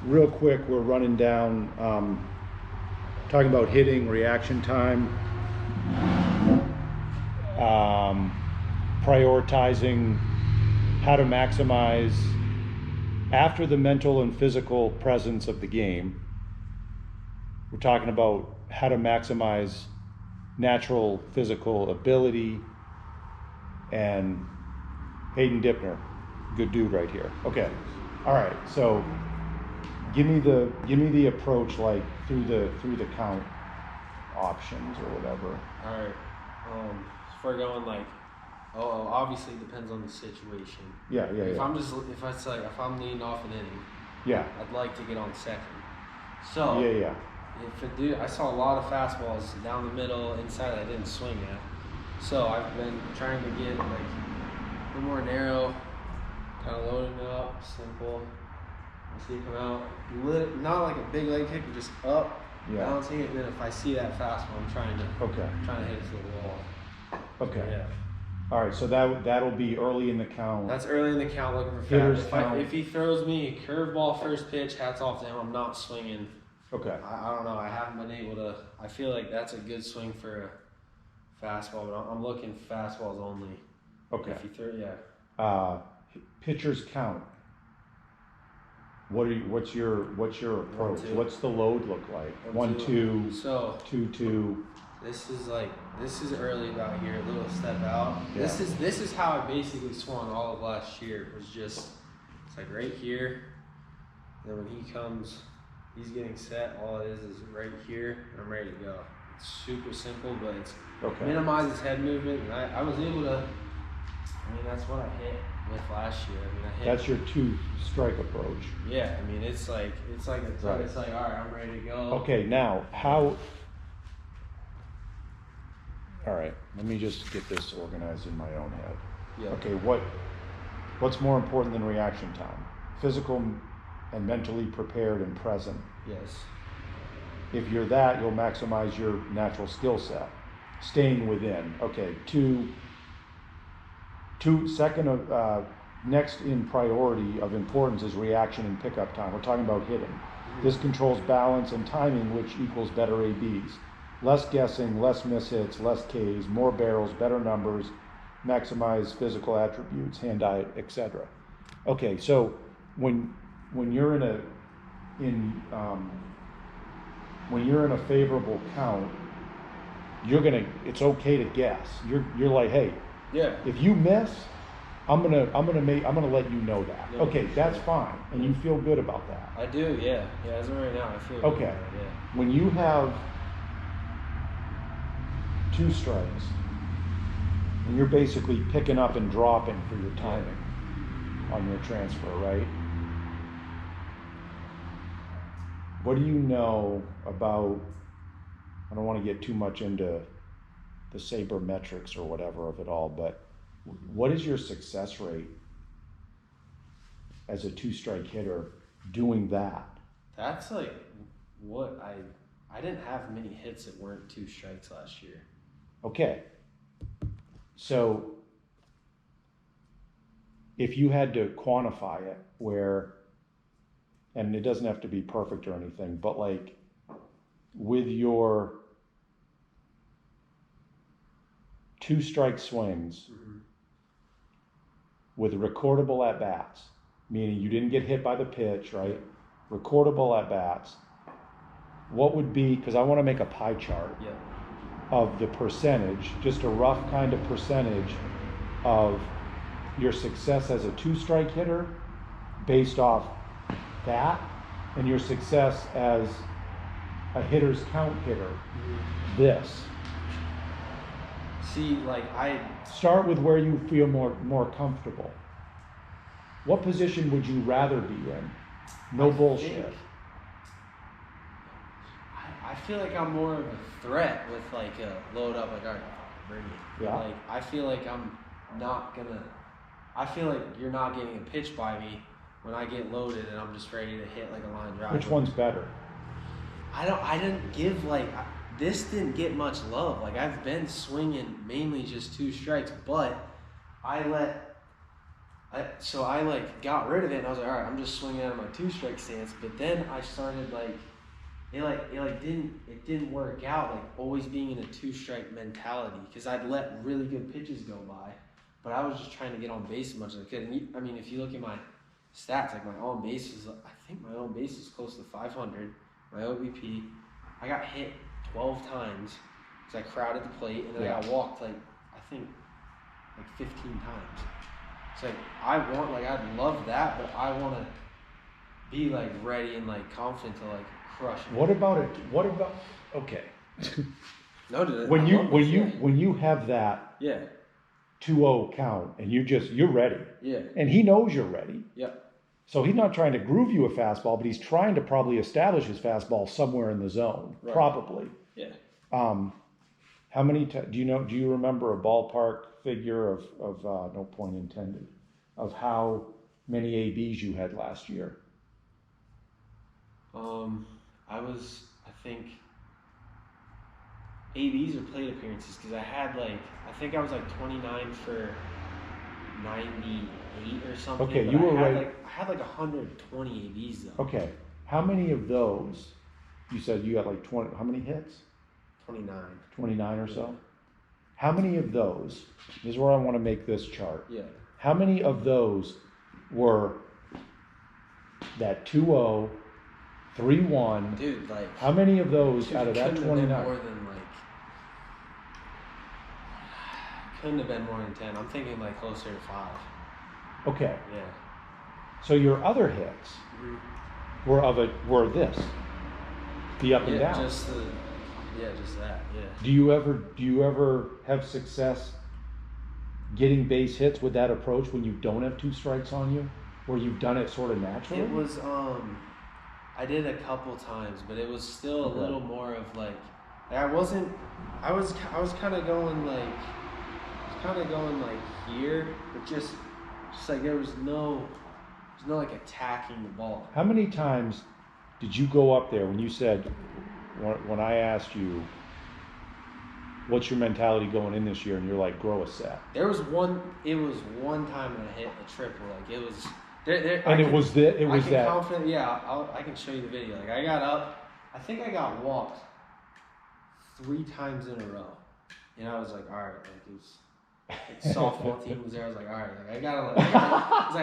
real quick, we're running down, talking about hitting, reaction time, prioritizing how to maximize after the mental and physical presence of the game. We're talking about how to maximize natural physical ability, and Hayden Dipner, good dude right here. Okay, all right. So give me the approach like through the count options or whatever. All right. If we're going like, obviously it depends on the situation. Yeah. If I'm leading off an inning, yeah, I'd like to get on second. So yeah. I saw a lot of fastballs down the middle, inside I didn't swing at. So I've been trying to get like a little more narrow, kind of loading it up, simple. I see it come out, not like a big leg kick, but just up, balancing it. And then if I see that fastball, I'm trying to hit it to the wall. Okay. So, yeah. All right. So that'll be early in the count. That's early in the count, looking for fast. If he throws me a curveball first pitch, hats off to him. I'm not swinging. Okay. I don't know. I haven't been able to. I feel like that's a good swing for a fastball, but I'm looking fastballs only. Okay. If you throw, pitchers count. What's your approach? What's the load look like? 1, 2. So 2, 2. This is early about here. A little step out. Yeah. This is how I basically swung all of last year. It was just it's like right here. Then when he comes, he's getting set. All it is right here. And I'm ready to go. It's super simple, but it's minimizes head movement. And I was able to. I mean, that's what I hit with last year. I mean, that's your 2-strike approach. Yeah, I mean, it's like all right, I'm ready to go. Okay, now how? All right, let me just get this organized in my own head. Yeah. Okay, what's more important than reaction time? Physical and mentally prepared and present. Yes. If you're that, you'll maximize your natural skill set. Staying within. Okay, next in priority of importance is reaction and pickup time. We're talking about hitting. Mm-hmm. This controls balance and timing, which equals better ABs. Less guessing, less mishits, less Ks, more barrels, better numbers, maximize physical attributes, hand-eye, etc. Okay, so when you're in a favorable count, it's okay to guess. You're like, hey, yeah. If you miss, I'm gonna let you know that. Yeah, okay, that's fine, and you feel good about that. I do, yeah. As of right now, I feel okay. Good about it, yeah. When you have 2 strikes, and you're basically picking up and dropping for your timing on your transfer, right? What do you know about? I don't want to get too much into the sabermetrics or whatever of it all, but what is your success rate as a 2-strike hitter doing that? That's like what I didn't have many hits that weren't 2 strikes last year. Okay. So if you had to quantify it and it doesn't have to be perfect or anything, but like with your 2-strike swings, mm-hmm. with recordable at-bats, meaning you didn't get hit by the pitch, right? Recordable at-bats, what would be, because I want to make a pie chart of the percentage, just a rough kind of percentage of your success as a 2-strike hitter based off that, and your success as a hitter's count hitter, this. See, like start with where you feel more comfortable. What position would you rather be in? No bullshit. I feel like I'm more of a threat with like a load up, like all right, bring it. Yeah. Like I feel like I feel like you're not getting a pitch by me when I get loaded and I'm just ready to hit like a line drive. Which one's better? I didn't give this didn't get much love. Like I've been swinging mainly just 2 strikes, but I So I like got rid of it, and I was like, all right, I'm just swinging out of my 2-strike stance. But then I started like, it didn't work out, like always being in a 2-strike mentality, because I'd let really good pitches go by, but I was just trying to get on base as much as I could. And I mean, if you look at my stats, like my on base is, I think my on base is close to 500. My OBP, I got hit 12 times because I crowded the plate, and then I got walked like 15 times. It's like I'd love that, but I want to be like ready and like confident to like crush it. What about okay? No, dude. When you have that 2-0 count and you're ready. Yeah. And he knows you're ready. Yep. So he's not trying to groove you a fastball, but he's trying to probably establish his fastball somewhere in the zone. Right. Probably. Yeah. How many do you remember a ballpark figure of no point intended, of how many ABs you had last year? I think ABs or plate appearances, because I think I was like 29 for 98 or something. Okay, you were right. I had like 120 ABs though. Okay, how many of those? You said you had like 20. How many hits? 29. 29 or so. How many of those? This is where I want to make this chart. Yeah. How many of those were that 2-0, 3-1? Dude, like. How many of those out of that 29? Couldn't have been more than 10. I'm thinking like closer to 5. Okay. Yeah. So your other hits were this, the up and down. Just that. Yeah. Do you ever have success getting base hits with that approach when you don't have 2 strikes on you, where you've done it sort of naturally? It was I did a couple times, but it was still a little more of like I was kind of going like here, but just like there was no like attacking the ball. How many times did you go up there when you said, when I asked you, what's your mentality going in this year, and you're like, grow a set? It was one time that I hit a triple, like it was. Confident, yeah, I can show you the video. Like I got up, I think I got walked 3 times in a row, and I was like, all right, like it was. Softball team was there. I was like, all right, like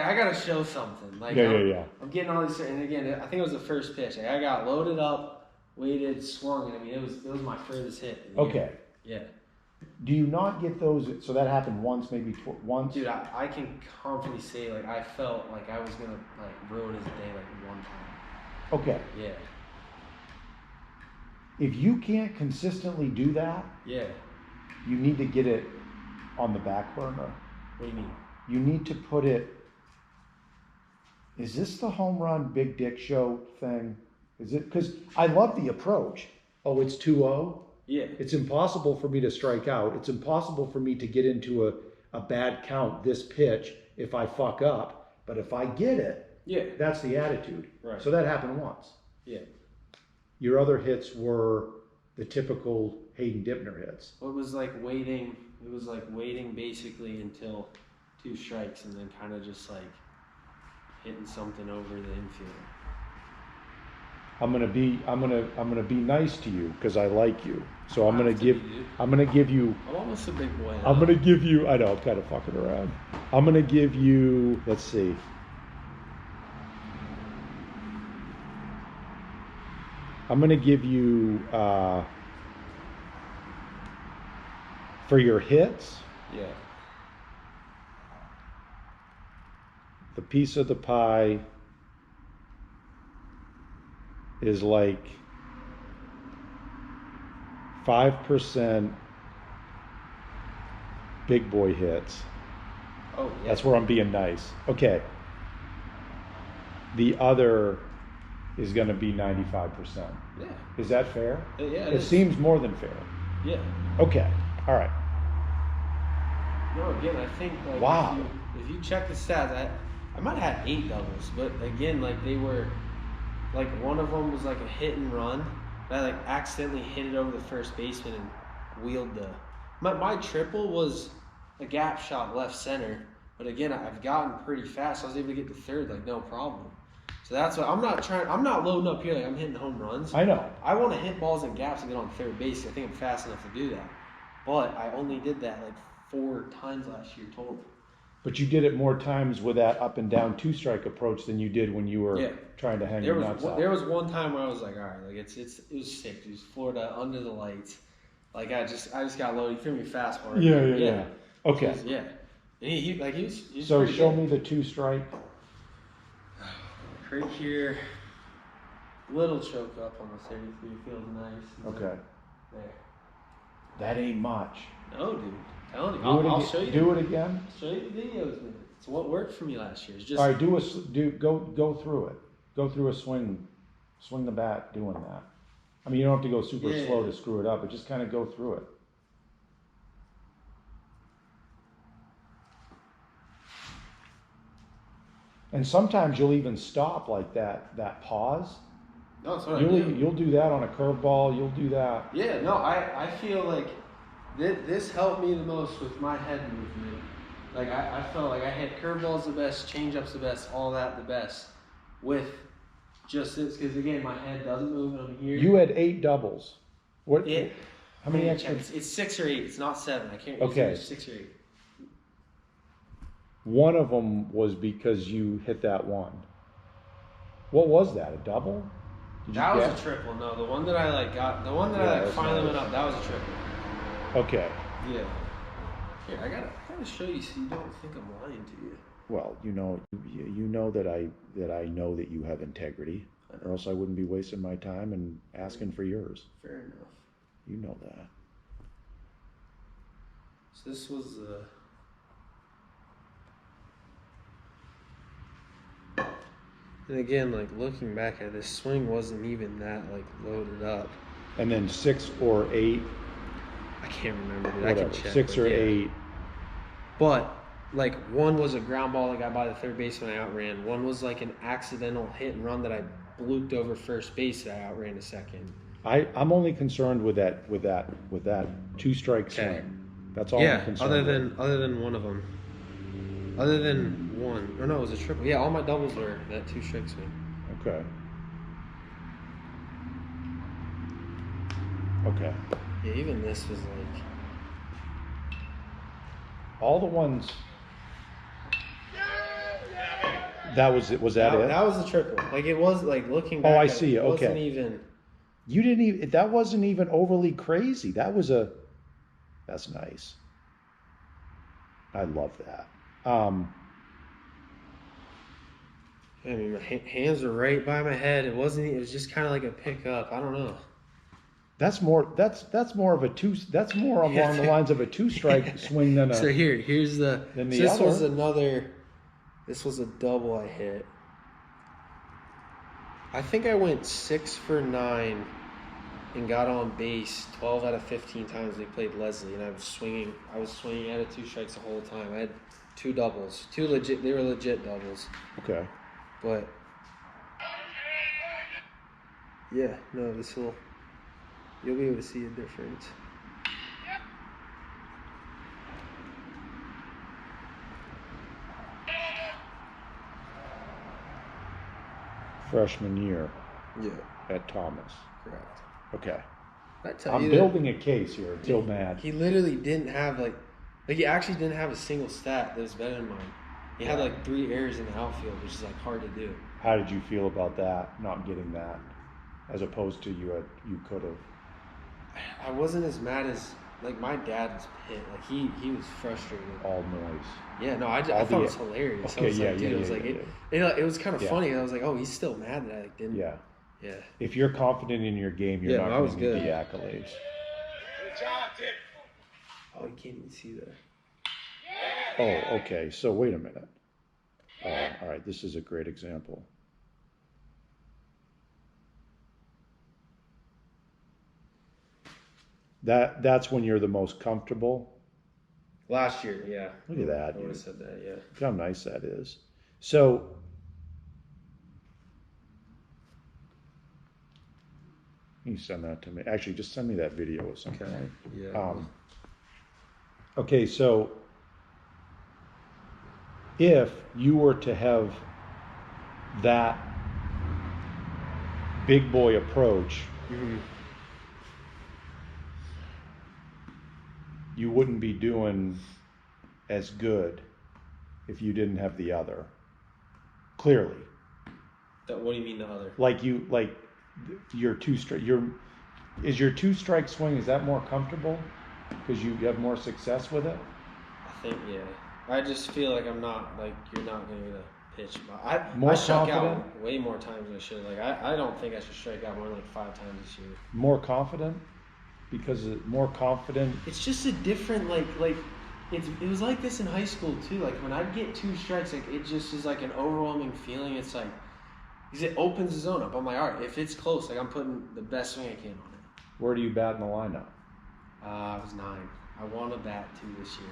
I gotta show something. Like I'm getting all these, and again, I think it was the first pitch. Like I got loaded up, waited, swung, and I mean it was my furthest hit. Okay. Yeah. Do you not get those? So that happened once, maybe once. Dude, I can confidently say like I felt like I was gonna like ruin his day like one time. Okay. Yeah. If you can't consistently do that, you need to get it on the back burner. What do you mean? You need to put it. Is this the home run big dick show thing? Is it? Because I love the approach. Oh, it's 2-0. Yeah. It's impossible for me to strike out. It's impossible for me to get into a bad count this pitch if I fuck up. But if I get it, that's the attitude. Right. So that happened once. Yeah. Your other hits were the typical Hayden Dipner hits. Well, it was like waiting basically until 2 strikes and then kind of just like hitting something over the infielder. I'm gonna be nice to you because I like you. So I'm gonna give you. I'm almost a big boy. I'm gonna give you. I know I'm kind of fucking around. I'm gonna give you. Let's see. I'm gonna give you for your hits. Yeah. The piece of the pie is like 5% big boy hits. Oh, yeah. That's where I'm being nice. Okay. The other is going to be 95%. Yeah. Is that fair? Yeah, it seems more than fair. Yeah. Okay. All right. No, again, I think like wow. If you check the stats, I might have had 8 doubles, but again, like they were, like one of them was like a hit and run. I like accidentally hit it over the first baseman and wheeled the. My triple was a gap shot left center, But again, I've gotten pretty fast. I was able to get to third, like, no problem. So that's what I'm not loading up here like I'm hitting home runs. I know. I want to hit balls and gaps and get on third base. I think I'm fast enough to do that. But I only did that like 4 times last year total. But you did it more times with that up and down 2-strike approach than you did when you were trying to hang your nuts out. There was one time where I was like, all right, like it was sick. It was Florida under the lights. Like I just got loaded. He threw me fastball. Yeah. Okay. So, yeah. And he was so show good. me the 2-strike. Right here, little choke up on the 33, feels nice. Okay. There. That ain't much. No, dude. I'm telling you. I'll show you. Do it again. I'll show you the videos, man. It's what worked for me last year. It's just. All right, go through it. Go through a swing the bat doing that. I mean, you don't have to go super slow to screw it up, but just kind of go through it. And sometimes you'll even stop like that pause. No, that's what I do. You'll do that on a curveball. You'll do that. Yeah, no, I feel like this helped me the most with my head movement. Like I felt like I hit curveballs the best, changeups the best, all that the best. With just this, because again, my head doesn't move and I'm here. You had 8 doubles. What? How many extra? It's 6 or 8. It's not 7. I can't. Okay. It's 6 or 8. One of them was because you hit that one. What was that? A double? That was a triple. No, the one that I got, the one that I finally went up, that was a triple. Okay. Yeah. Here, I gotta show you so you don't think I'm lying to you. Well, you know that I know that you have integrity, or else I wouldn't be wasting my time and asking for yours. Fair enough. You know that. So this was and again, like looking back at this swing wasn't even that like loaded up. And then 6 or 8. I can't remember. Dude. Whatever. I can check. 6 or 8. But like one was a ground ball that got by the third baseman I outran. One was like an accidental hit and run that I bluked over first base that I outran a second. I'm only concerned with that 2-strike swing. That's all I'm concerned with. Other than one of them. Other than one. Or no, it was a triple. Yeah, all my doubles were that 2-strike swing. Okay. Okay. Yeah, even this was like all the ones. That was it. Was that it? That was a triple. Like it was like looking back. Oh, I see. It Okay. wasn't even. You didn't even. That wasn't even overly crazy. That's nice. I love that. I mean, my hands were right by my head. It wasn't. It was just kind of like a pickup. I don't know. That's more of a two. That's more along the lines of a 2-strike swing than a. So here's the. Than the this other. was another. This was a double I hit. I think I went 6 for 9 and got on base 12 out of 15 times we played Leslie, and I was swinging at it 2 strikes the whole time. I had 2 doubles, they were legit doubles. Okay. But yeah, no, you'll be able to see a difference. Freshman year. Yeah. At Thomas. Correct. Okay. I'm building a case here. Until mad. He literally didn't have like he actually didn't have a single stat that was better than mine. He had like 3 errors in the outfield, which is like hard to do. How did you feel about that? Not getting that, as opposed to you could have. I wasn't as mad as like my dad was pissed. Like he was frustrated. All noise. Yeah, no, I thought it was hilarious. Okay, It was kind of funny. And I was like, oh, he's still mad that I like didn't. Yeah. Yeah. If you're confident in your game, you're not going to need the accolades. Good job, Dick. Oh, you can't even see that. Oh, okay. So wait a minute. All right, this is a great example. That's when you're the most comfortable. Last year, yeah. Look at that. I would have said that, yeah. Look how nice that is. So you send that to me. Actually, just send me that video or something. Okay. Right? Yeah. Okay, so if you were to have that big boy approach, you wouldn't be doing as good if you didn't have the other. Clearly. What do you mean the other? Like your is your two strike swing, is that more comfortable because you have more success with it? I think, yeah. I just feel like I'm not, like, you're not going to pitch. More I struck confident? out way more times than I should. Like, I don't think I should strike out more than like 5 times this year. More confident? Because more confident? It's just a different, it was like this in high school too. Like, when I get 2 strikes, like, it just is like an overwhelming feeling. It's like, because it opens the zone up. I'm like, all right, if it's close, like, I'm putting the best swing I can on it. Where do you bat in the lineup? I was 9. I wanted that 2 this year.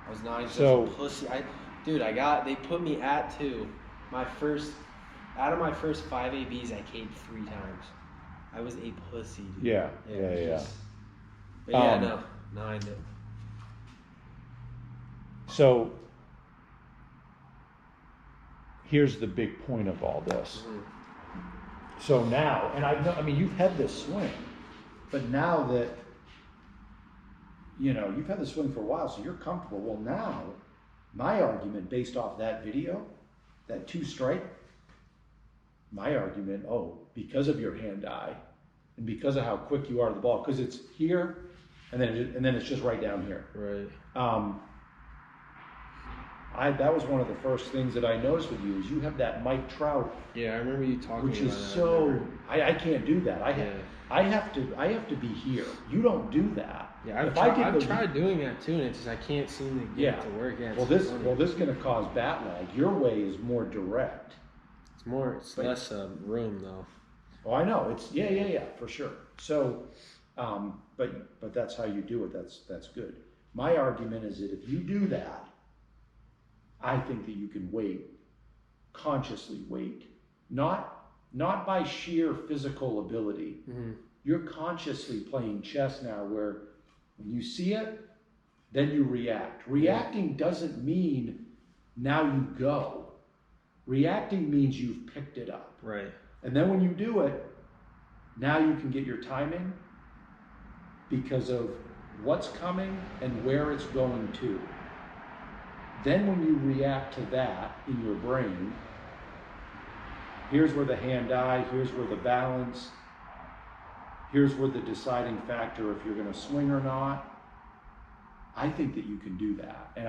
I was 9. So, pussy. They put me at 2. Out of my first 5 ABs, I K'd 3 times. I was a pussy, dude. Yeah. But yeah, no, 9. So, here's the big point of all this. So now, and I mean, you've had this swing, but now that, you've had this swing for a while, so you're comfortable. Well, now, my argument based off that video, that 2 strike, my argument, because of your hand-eye, and because of how quick you are to the ball, because it's here, and then it's just right down here. Right. That was one of the first things that I noticed with you is you have that Mike Trout. Yeah, I remember you talking which about is that. so. I can't do that. I have to be here. You don't do that. Yeah, I've tried doing that too, and it's just I can't seem to get it to work. Yeah. This is going to cause bat lag. Your way is more direct. It's less room though. Oh, I know. It's yeah, for sure. So, but that's how you do it. That's good. My argument is that if you do that, I think that you can consciously wait, not by sheer physical ability. Mm-hmm. You're consciously playing chess now where when you see it, then you react. Reacting doesn't mean now you go. Reacting means you've picked it up. Right. And then when you do it, now you can get your timing because of what's coming and where it's going to. Then when you react to that in your brain, here's where the hand-eye, here's where the balance, here's where the deciding factor if you're going to swing or not. I think that you can do that. And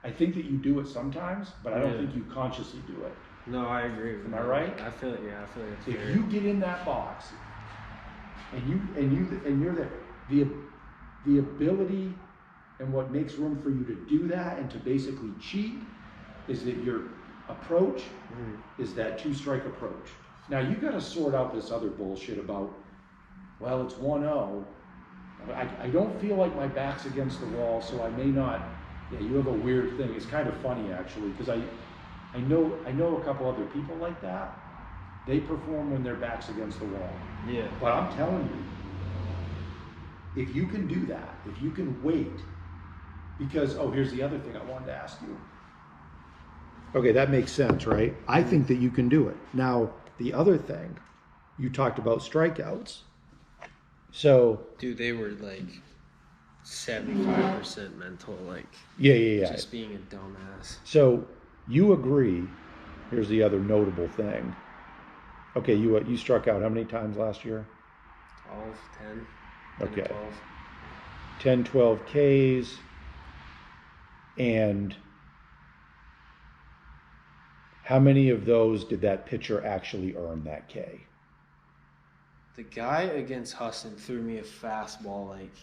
I think that you do it sometimes, but I don't think you consciously do it. No, I agree with Am that. I right? I feel it, yeah, I feel like it's If fair. you get in that box and you're there, the ability and what makes room for you to do that and to basically cheat is that your approach is that 2-strike approach. Now you got to sort out this other bullshit about, well, it's 1-0. I don't feel like my back's against the wall, so I may not. Yeah, you have a weird thing. It's kind of funny actually, because I know a couple other people like that. They perform when their back's against the wall. Yeah. But I'm telling you, if you can do that, if you can wait. Because, here's the other thing I wanted to ask you. Okay, that makes sense, right? I think that you can do it. Now, the other thing, you talked about strikeouts. So... Dude, they were like 75% mental, like... Yeah. Just being a dumbass. So, you agree, here's the other notable thing. Okay, you struck out how many times last year? 12, 10. Okay. 12. 10, 12 Ks. And how many of those did that pitcher actually earn that K? The guy against Huston threw me a fastball, like,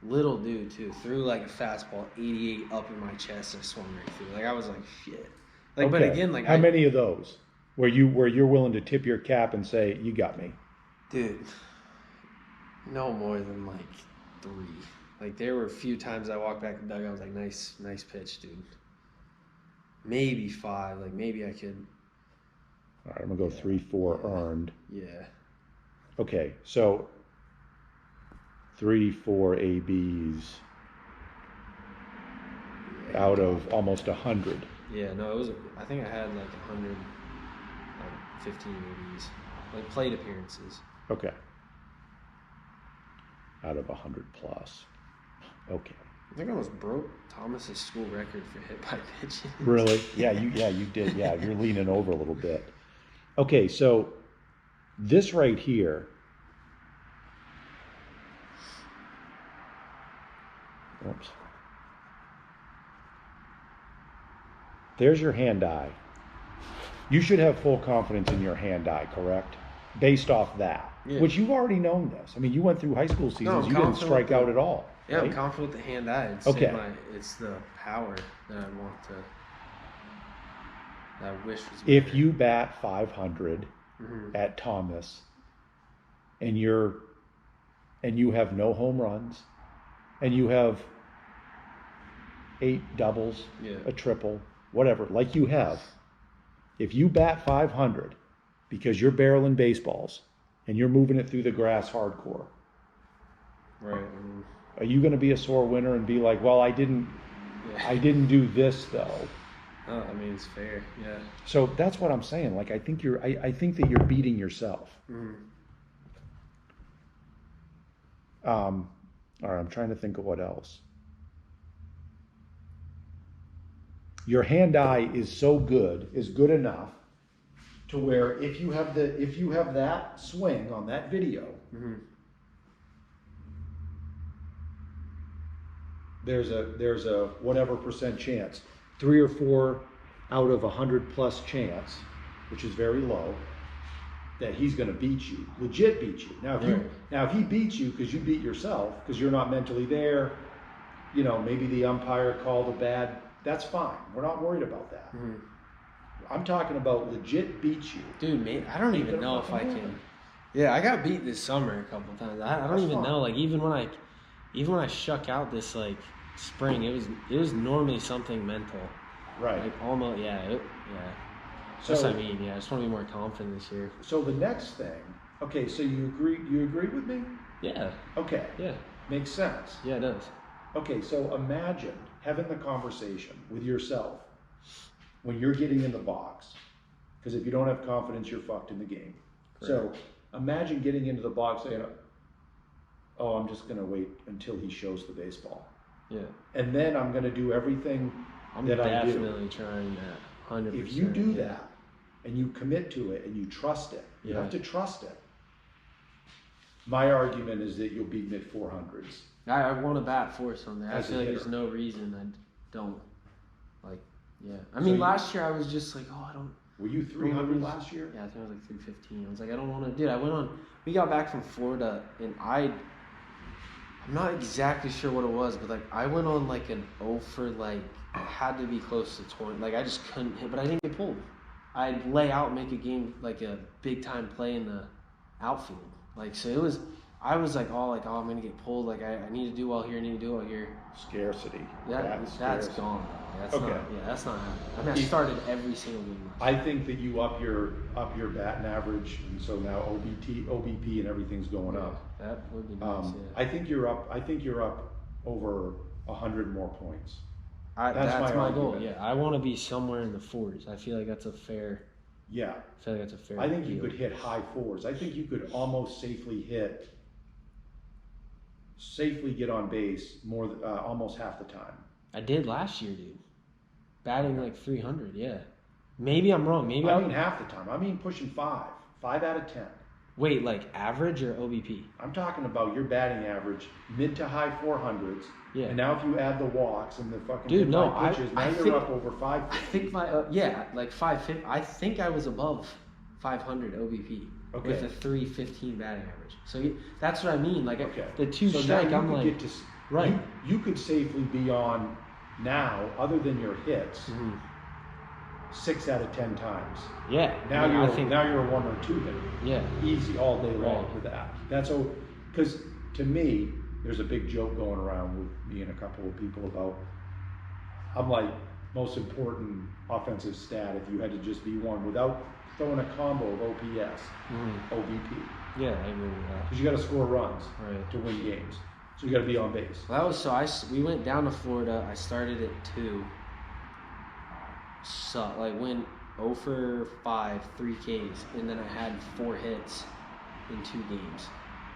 little dude too. Threw like a fastball 88 up in my chest and swung right through. Like, I was like, shit. Like, okay. But again, like, how many of those where you're willing to tip your cap and say, you got me? Dude, no more than like 3. Like, there were a few times I walked back to the dugout, I was like, nice pitch, dude. Maybe 5, like, maybe I could. All right, I'm going to go 3, 4 earned. Yeah. Okay, so 3, 4 ABs out of almost 100. Yeah, no, it was. I think I had like 115 ABs, like plate appearances. Okay. Out of 100 plus. Okay. I think I almost broke Thomas's school record for hit by pitches. Really? Yeah, you did. Yeah, you're leaning over a little bit. Okay, so this right here. Oops. There's your hand-eye. You should have full confidence in your hand-eye, correct? Based off that. Yeah. Which you've already known this. I mean, you went through high school seasons. You didn't strike out at all. Yeah, right? I'm confident with the hand-eye. It's okay. It's the power that I want to, that I wish was better. If you bat 500 at Thomas and you have no home runs and you have 8 doubles, a triple, whatever, like you have, if you bat 500 because you're barreling baseballs and you're moving it through the grass hardcore, right? Are you going to be a sore winner and be like, well, I didn't do this though? Oh, I mean, it's fair, yeah. So that's what I'm saying. Like, I think that you're beating yourself. All right, I'm trying to think of what else. Your hand-eye is good enough to where if you have that swing on that video, there's a whatever percent chance, 3 or 4 out of 100 plus chance, which is very low, that he's going to beat you, legit beat you. Now if he beats you because you beat yourself because you're not mentally there, maybe the umpire called a bad. That's fine. We're not worried about that. I'm talking about legit beat you. Dude, man, I don't even know if I can. Yeah, I got beat this summer a couple times. I don't even know. Like even when I shuck out this like spring, it was normally something mental. Right. Like almost, yeah. So that's what I mean. Yeah, I just want to be more confident this year. So the next thing. Okay, so you agree with me? Yeah. Okay. Yeah. Makes sense. Yeah, it does. Okay, so imagine having the conversation with yourself when you're getting in the box, because if you don't have confidence, you're fucked in the game. Correct. So imagine getting into the box saying, oh, I'm just going to wait until he shows the baseball. Yeah. And then I'm going to do everything that I do. I'm definitely trying that, 100%. If you do that and you commit to it and you trust it, you have to trust it. My argument is that you'll be mid-400s. I want to bat for something. I feel like there's no reason I don't. Like, yeah. I mean, last year I was just like, oh, I don't. Were you 300 last year? Yeah, I think I was like 315. I was like, I don't want to. Dude, we got back from Florida, and I'm not exactly sure what it was, but like I went on like an 0 for like, it had to be close to 20. Like I just couldn't hit, but I didn't get pulled. I'd lay out, make a game, like a big time play in the outfield. Like, so it was. I was like, I'm gonna get pulled. Like, I need to do well here. I need to do well here. Scarcity. That's gone. That's okay. That's not happening. I mean, I started every single game. I think that you up your batting average, and so now OBP, and everything's going up. That would be nice. I think you're up over 100 more points. That's my goal. Yeah, I want to be somewhere in the 40s. I feel like that's a fair. Yeah. I feel like that's a fair. I think you could hit high 4s. I think you could almost safely get on base almost half the time. I did last year, dude. Batting like 300, yeah. Maybe I'm wrong. Maybe I mean half the time. I mean pushing 5 out of 10. Wait, like average or OBP? I'm talking about your batting average, mid to high 400s. Yeah. And now if you add the walks and the fucking pitches, now you're up over 550. I think like 550. I think I was above 500 OBP with a 315 batting average. So that's what I mean. Like the 2 strike, I'm like, right. You could safely be on now, other than your hits, 6 out of 10 times. Yeah. Now you're a 1 or 2 hitter. Yeah. Easy all day long with that. That's all. Because to me, there's a big joke going around with me and a couple of people about. I'm like, most important offensive stat if you had to just be one without throwing a combo of OPS, OBP. Yeah, I agree with that. Because you got to score runs to win games. So you got to be on base. Well, we went down to Florida. I started at 2. like went 0 for 5, 3 Ks, and then I had 4 hits in 2 games.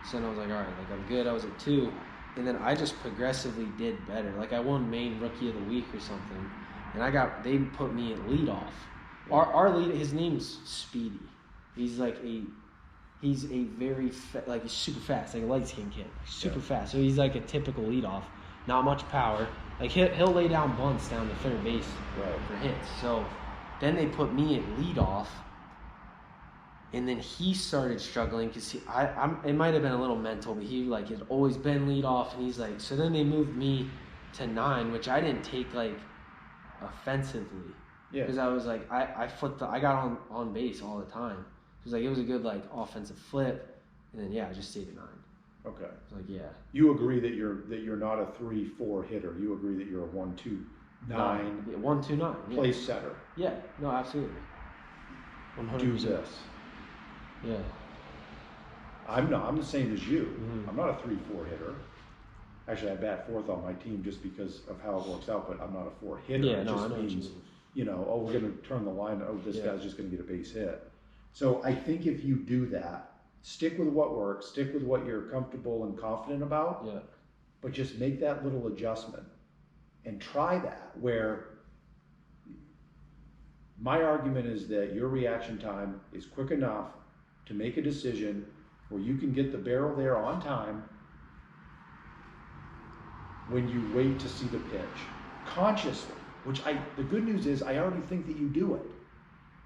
So then I was like, all right, like I'm good. I was at 2, and then I just progressively did better. Like I won Maine Rookie of the Week or something, and they put me at leadoff. Our lead, his name's Speedy. He's a very like he's super fast, like a light skinned kid, super fast. So he's like a typical leadoff, not much power. Like he'll lay down bunts down to third base for hits. So then they put me at leadoff, and then he started struggling because it might have been a little mental, but he like had always been leadoff, and he's like, so then they moved me to 9, which I didn't take like offensively. Yeah. Because I was like, I got on base all the time. It was a good like offensive flip, and then I just stayed at 9. Okay. I was like, You agree that you're not a 3-4 hitter. You agree that you're a 1-2-9. 1-2-9. Place setter. Yeah. No, absolutely. 100%. Do this. Yeah. I'm not. I'm the same as you. Mm-hmm. I'm not a 3-4 hitter. Actually, I bat 4th on my team just because of how it works out, but I'm not a 4 hitter. Yeah, it just I know means, we're going to turn the line. Oh, this guy's just going to get a base hit. So I think if you do that, stick with what works, stick with what you're comfortable and confident about, but just make that little adjustment and try that, where my argument is that your reaction time is quick enough to make a decision where you can get the barrel there on time when you wait to see the pitch consciously, the good news is I already think that you do it,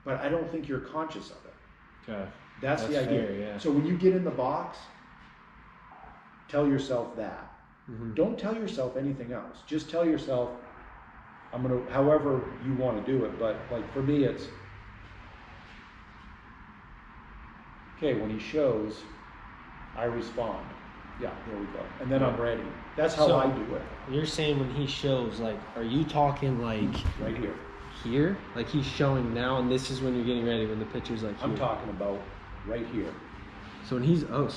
but I don't think you're conscious of it. Okay. That's the idea. Fair, yeah. So when you get in the box, tell yourself that. Mm-hmm. Don't tell yourself anything else. Just tell yourself, I'm going to, however you want to do it. But like for me, it's, okay, when he shows, I respond. Yeah, there we go. And then I'm ready. That's how I do it. You're saying when he shows, like, are you talking like right here? Here? Like he's showing now, and this is when you're getting ready, when the pitcher's like here. I'm talking about right here. So when he's okay.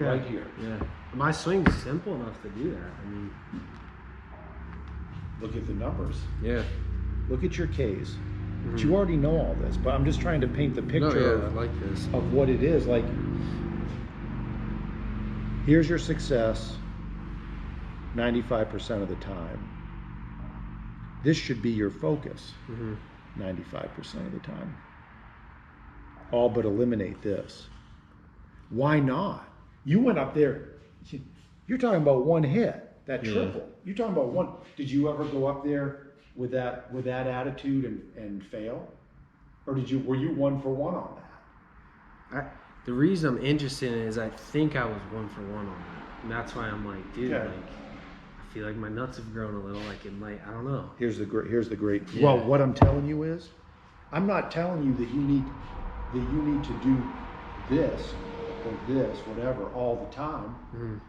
Right here. Yeah. My swing's simple enough to do that. I mean, look at the numbers. Yeah. Look at your Ks. But you already know all this, but I'm just trying to paint the picture I like this. of what it is. Like, here's your success 95% of the time. This should be your focus 95% of the time. All but eliminate this. Why not? You went up there. You're talking about one hit, that triple. You're talking about one. Did you ever go up there with that attitude and fail, or were you 1 for 1 on that? The reason I'm interested in it is I think I was 1 for 1 on that, and that's why I'm like, dude, like I feel like my nuts have grown a little. Like it might, I don't know. Here's the great. Yeah. Well, what I'm telling you is, I'm not telling you that you need to do this or this, whatever, all the time.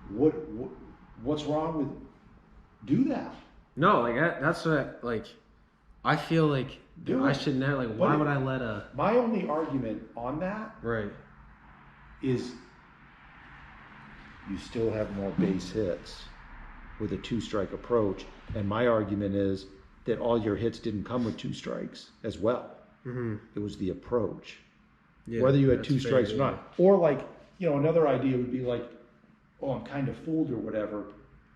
What's wrong with do that? No, like that's what I feel like I should never, like, why would I let my only argument on that is you still have more base hits with a 2-strike approach, and my argument is that all your hits didn't come with 2 strikes as well. It was the approach, whether you had 2 strikes or not. Or like, another idea would be like, oh, I'm kind of fooled or whatever.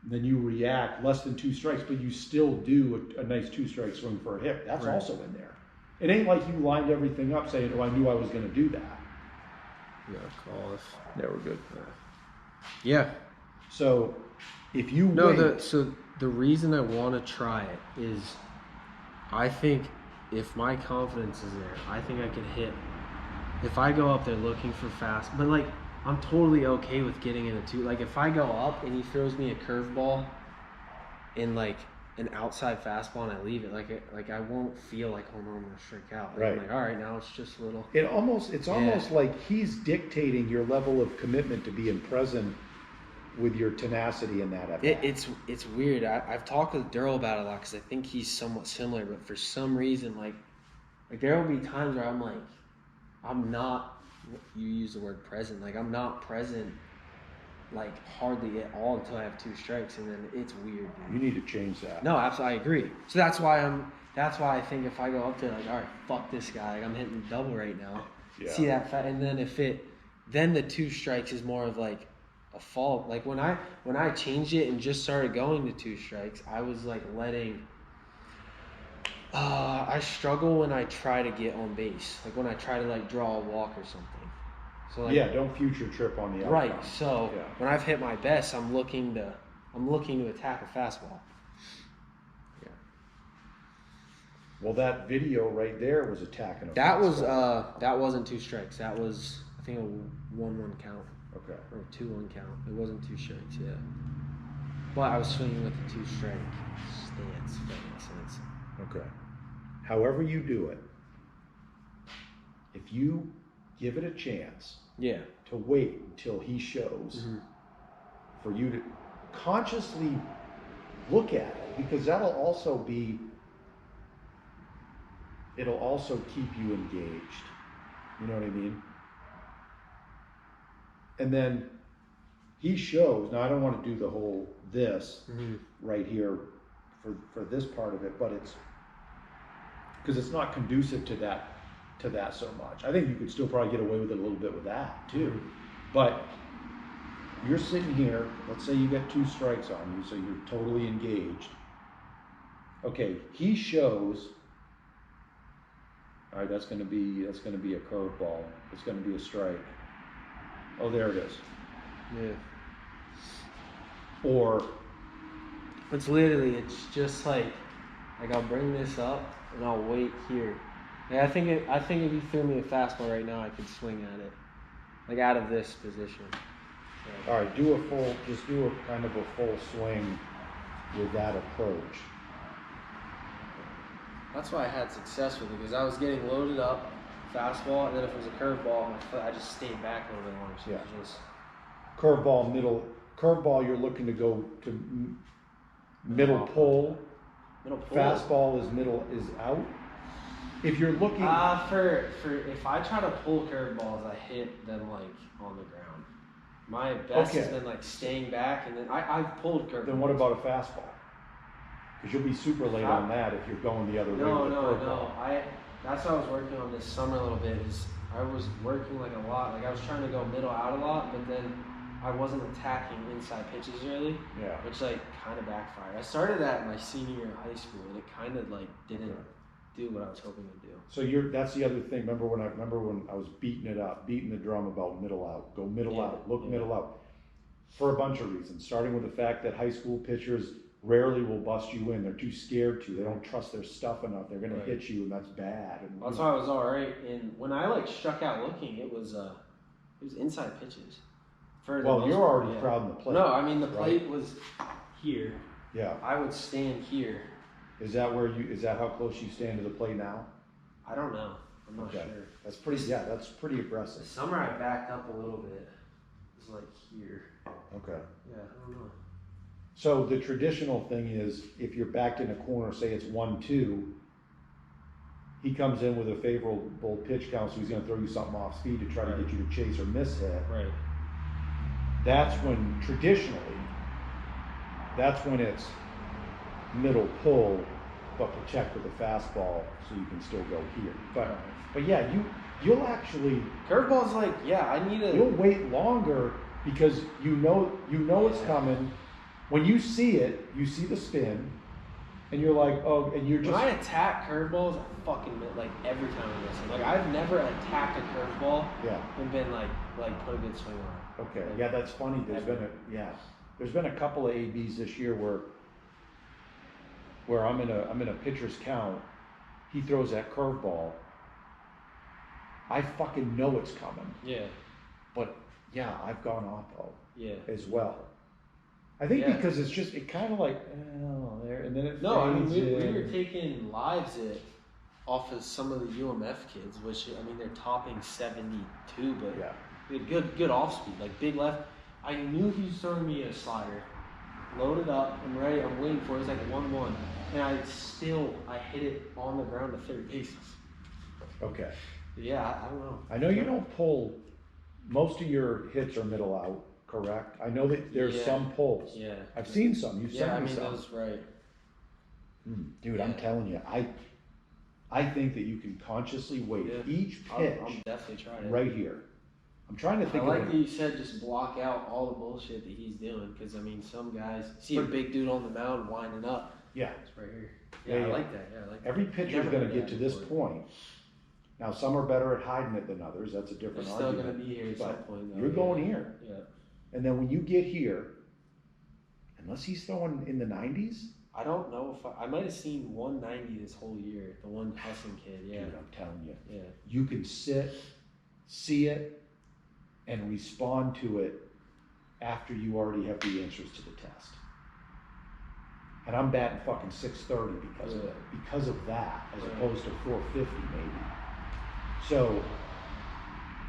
Then you react less than 2 strikes, but you still do a nice 2-strike swing for a hit. That's also in there. It ain't like you lined everything up saying, oh, I knew I was going to do that. Call us. Yeah, we're good. Yeah. So if you so the reason I want to try it is I think if my confidence is there, I think I can hit. If I go up there looking for fast, but like I'm totally okay with getting in a 2. Like if I go up and he throws me a curveball in like an outside fastball and I leave it, like I won't feel like, oh no, I'm gonna strike out. Like, I'm like, all right, now it's just a little. It's almost like he's dictating your level of commitment to being present with your tenacity in that effort. It's weird. I've talked with Daryl about it a lot because I think he's somewhat similar, but for some reason, like there will be times where I'm like, I'm not. You use the word present. Like I'm not present, like hardly at all until I have 2 strikes, and then it's weird. Dude. You need to change that. No, absolutely, I agree. So that's why that's why I think if I go up there like, all right, fuck this guy, like I'm hitting double right now. Yeah. See that and then then the 2 strikes is more of like a fault. Like when I changed it and just started going to 2 strikes, I was like letting. I struggle when I try to get on base, like when I try to like draw a walk or something. So like, yeah, don't future trip on the outcome. right. So yeah. when I've hit my best, I'm looking to attack a fastball. Yeah. Well, that video right there was attacking a That was fastball. that wasn't 2 strikes. That was I think a 1-1 count Okay. or 2-1 count. It wasn't 2 strikes. Yeah. But I was swinging with the 2 strike stance. If that makes sense. Okay. However you do it, if you give it a chance Yeah. to wait until he shows, for you to consciously look at it, because it'll also keep you engaged. You know what I mean? And then he shows, now I don't want to do the whole right here for this part of it, but it's because it's not conducive to that so much. I think you could still probably get away with it a little bit with that too. But you're sitting here, let's say you get 2 strikes on you, so you're totally engaged. Okay, he shows, all right, that's gonna be a curveball. It's gonna be a strike. Oh, there it is. Yeah. Or It's just like I'll bring this up and I'll wait here. Yeah, I think if you threw me a fastball right now, I could swing at it, like out of this position. So. all right, do a kind of a full swing with that approach. That's why I had success with it, because I was getting loaded up, fastball, and then if it was a curveball, I just stayed back a little bit longer. So Yeah. it was just Curveball, you're looking to go to middle pull. middle pull. Fastball is out. If you're looking, For if I try to pull curveballs, I hit them like on the ground. My best has been like staying back, and then I've pulled curveballs. then what about a fastball? Because you'll be super late on that if you're going the other way with a curveball. No. That's what I was working on this summer a little bit. Is I was working like a lot. Like I was trying to go middle out a lot, but then I wasn't attacking inside pitches really. Yeah. Which like kind of backfired. I started that in my senior year of high school, and it kind of like didn't do what I was hoping to do. So that's the other thing. Remember when I was beating the drum about middle out, go middle out, look middle out, for a bunch of reasons. Starting with the fact that high school pitchers rarely will bust you in. They're too scared to. They don't trust their stuff enough. They're going to hit you, and that's bad. And, that's why I was all right. And when I like struck out looking, it was inside pitches. Well, you're already crowding the plate. No, I mean the plate was here. Yeah. I would stand here. Is that how close you stand to the plate now? I don't know. I'm not sure. That's pretty aggressive. This summer I backed up a little bit. It's like here. Okay. Yeah, I don't know. So the traditional thing is, if you're backed in a corner, say it's 1-2, he comes in with a favorable pitch count, so he's going to throw you something off speed to try to get you to chase or miss hit. Right. That's when it's middle pull, but protect with a fastball so you can still go here. But yeah, you'll actually curveball's like you'll wait longer because you know it's coming. When you see it, you see the spin, and you're like, oh, and you're just. When I attack curveballs, I fucking like every time I miss it. Like I've never attacked a curveball and been like put a good swing on it. Okay, yeah, that's funny. There's been a couple of ABs this year where I'm in a pitcher's count. He throws that curveball. I fucking know it's coming. Yeah. But yeah, I've gone oppo. Yeah. As well. I think because it kind of like there, and then it. No, I mean we were taking lives off of some of the UMF kids, which I mean they're topping 72, but we had good off speed, like big left. I knew he was throwing me a slider, loaded up, I'm ready, I'm waiting for it. It was like 1-1, and I hit it on the ground to third base. Okay. Yeah, I don't know. I know you don't pull. Most of your hits are middle out. Correct. I know that there's some pulls. Yeah. I've seen some. You've sent me some. Those right. Dude, I'm telling you, I think that you can consciously weight each pitch. I'm definitely trying it. Right here. I'm trying to think. I like that you said just block out all the bullshit that he's doing, because I mean, some guys see a big dude on the mound winding up. Yeah, it's right here. Yeah, I like that. Yeah, I like that. Every pitcher is going to get to this point. Now, some are better at hiding it than others. That's a different argument. Still going to be here at some point. You're going here. Yeah. And then when you get here, unless he's throwing in the 90s. I don't know if I might have seen 190 this whole year. The one Husson kid. Yeah. Dude, I'm telling you. Yeah. You can sit, see it, and respond to it after you already have the answers to the test. And I'm batting fucking 630 because of that, as opposed to 450 maybe. So,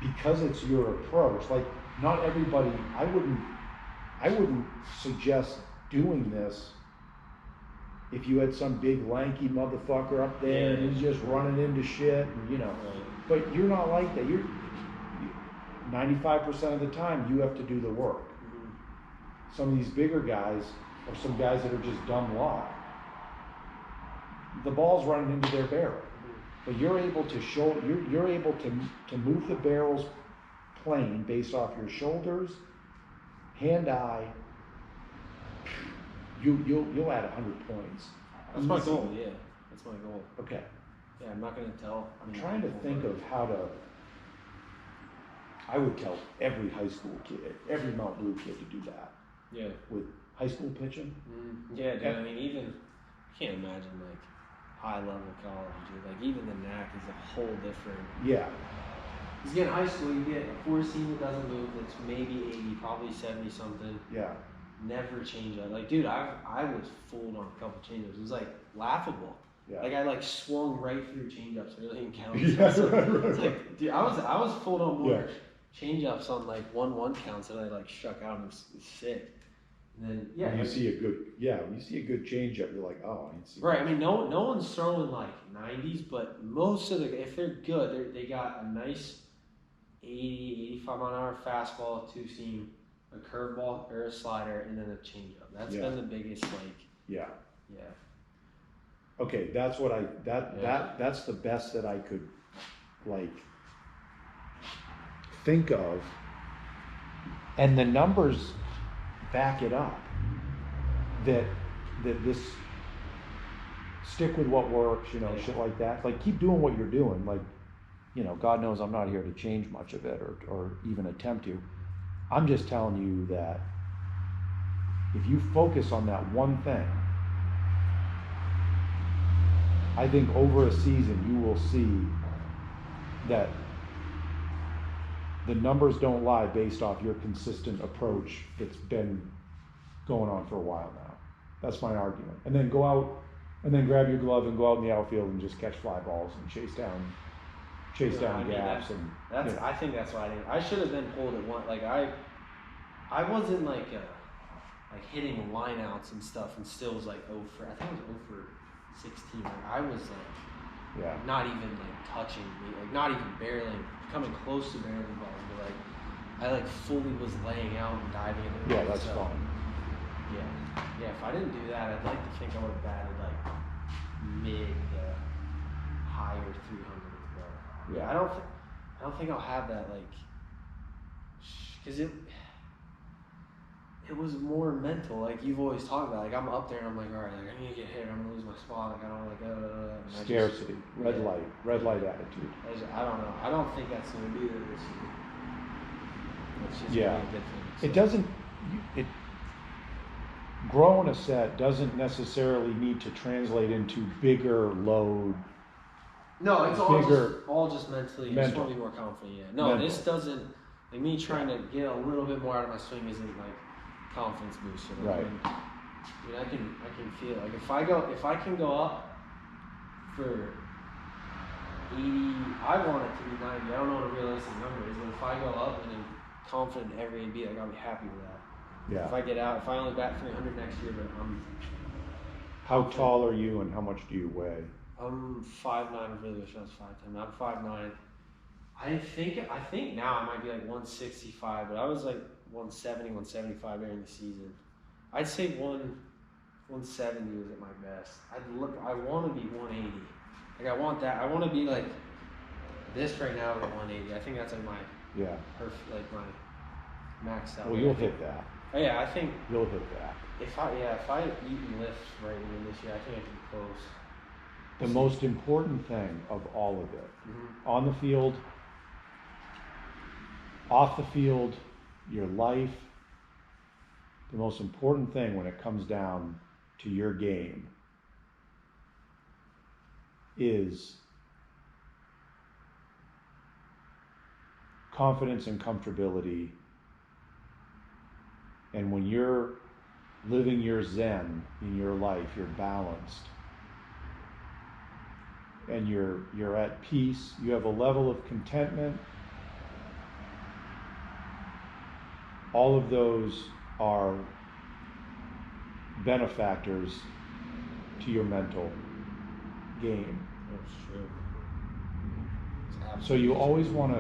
because it's your approach, like not everybody, I wouldn't suggest doing this if you had some big lanky motherfucker up there and he's just running into shit, and, but you're not like that. You're 95% of the time you have to do the work. Some of these bigger guys are some guys that are just dumb luck. The ball's running into their barrel, but you're able to you're able to move the barrel's plane based off your shoulders, hand-eye. You'll add 100 points. That's my goal. Yeah, that's my goal. Okay. Yeah, I'm not gonna tell. I'm trying to think of how to. I would tell every high school kid, every Mount Blue kid to do that. Yeah. With high school pitching. Yeah, dude. I mean, even I can't imagine like high level college, dude. Like even the NAC is a whole different. Yeah. You get high school, you get a 4-seam that doesn't move. That's maybe 80, probably 70 something. Yeah. Never change up. Like, dude, I was fooled on a couple change-ups. It was like laughable. Yeah. Like I swung right through change-ups. It really didn't count. Yeah, So right. it's like, dude, I was fooled on more change-ups on like 1-1 counts that I struck out and it was sick. And then when you see a good change up, you're like, oh, I didn't see. Right. I mean, no one's throwing like 90s, but most of if they're good, they got a nice 80, 85 mile an hour fastball, 2-seam, a curveball or a slider, and then a changeup. That's been the biggest Yeah. Okay, that's what that's the best that I could think of, and the numbers back it up. That this stick with what works, shit like that. Like keep doing what you're doing. Like, God knows I'm not here to change much of it or even attempt to. I'm just telling you that if you focus on that one thing, I think over a season you will see that the numbers don't lie based off your consistent approach that's been going on for a while now. That's my argument. And then go out and then grab your glove and go out in the outfield and just catch fly balls and chase down gaps. I think that's why I should have been pulled at one. Like I wasn't like hitting lineouts and stuff and still was like 0 for, I think it was 0 for 16. Like I was not even touching me, not even barreling, coming close to barreling balls, but I fully was laying out and diving into the ball. Yeah, that's fine. Yeah, if I didn't do that, I'd like to think I would have batted mid higher 300 with the ball. Yeah, I don't think I'll have that because it was more mental. Like you've always talked about. I'm up there and I'm like, all right, I need to get hit. I'm gonna lose my spot. I don't scarcity, red light attitude. I don't know. I don't think that's gonna be there this year. It's just gonna be a good thing. So. It doesn't. Growing a set doesn't necessarily need to translate into bigger load. No, it's all just mentally. I just want to be more confident. Yeah. No, mental. This doesn't. Me trying to get a little bit more out of my swing isn't confidence booster. Right. I can feel it. If I can go up for 80, I want it to be 90. I don't know what a realistic number is, but if I go up and I'm confident in every AB, I'll be happy with that. Yeah. If I only bat 300 next year, but I'm. How tall are you and how much do you weigh? I'm 5'9". I really wish I was 5'10". I'm 5'9". I think now I might be 165, but I was 170, 175 during the season. I'd say 170 was at my best. I want to be 180. Like I want that. I want to be like this right now at 180. I think that's like my like my max out. Well, you'll hit that. Oh, yeah, I think you'll hit that. If I eat and lift right in this year, I think I can be close. The most important thing of all of it, on the field, off the field, your life, the most important thing when it comes down to your game is confidence and comfortability. And when you're living your zen in your life, you're balanced and you're at peace, you have a level of contentment. All of those are benefactors to your mental game. That's true. So you always want to,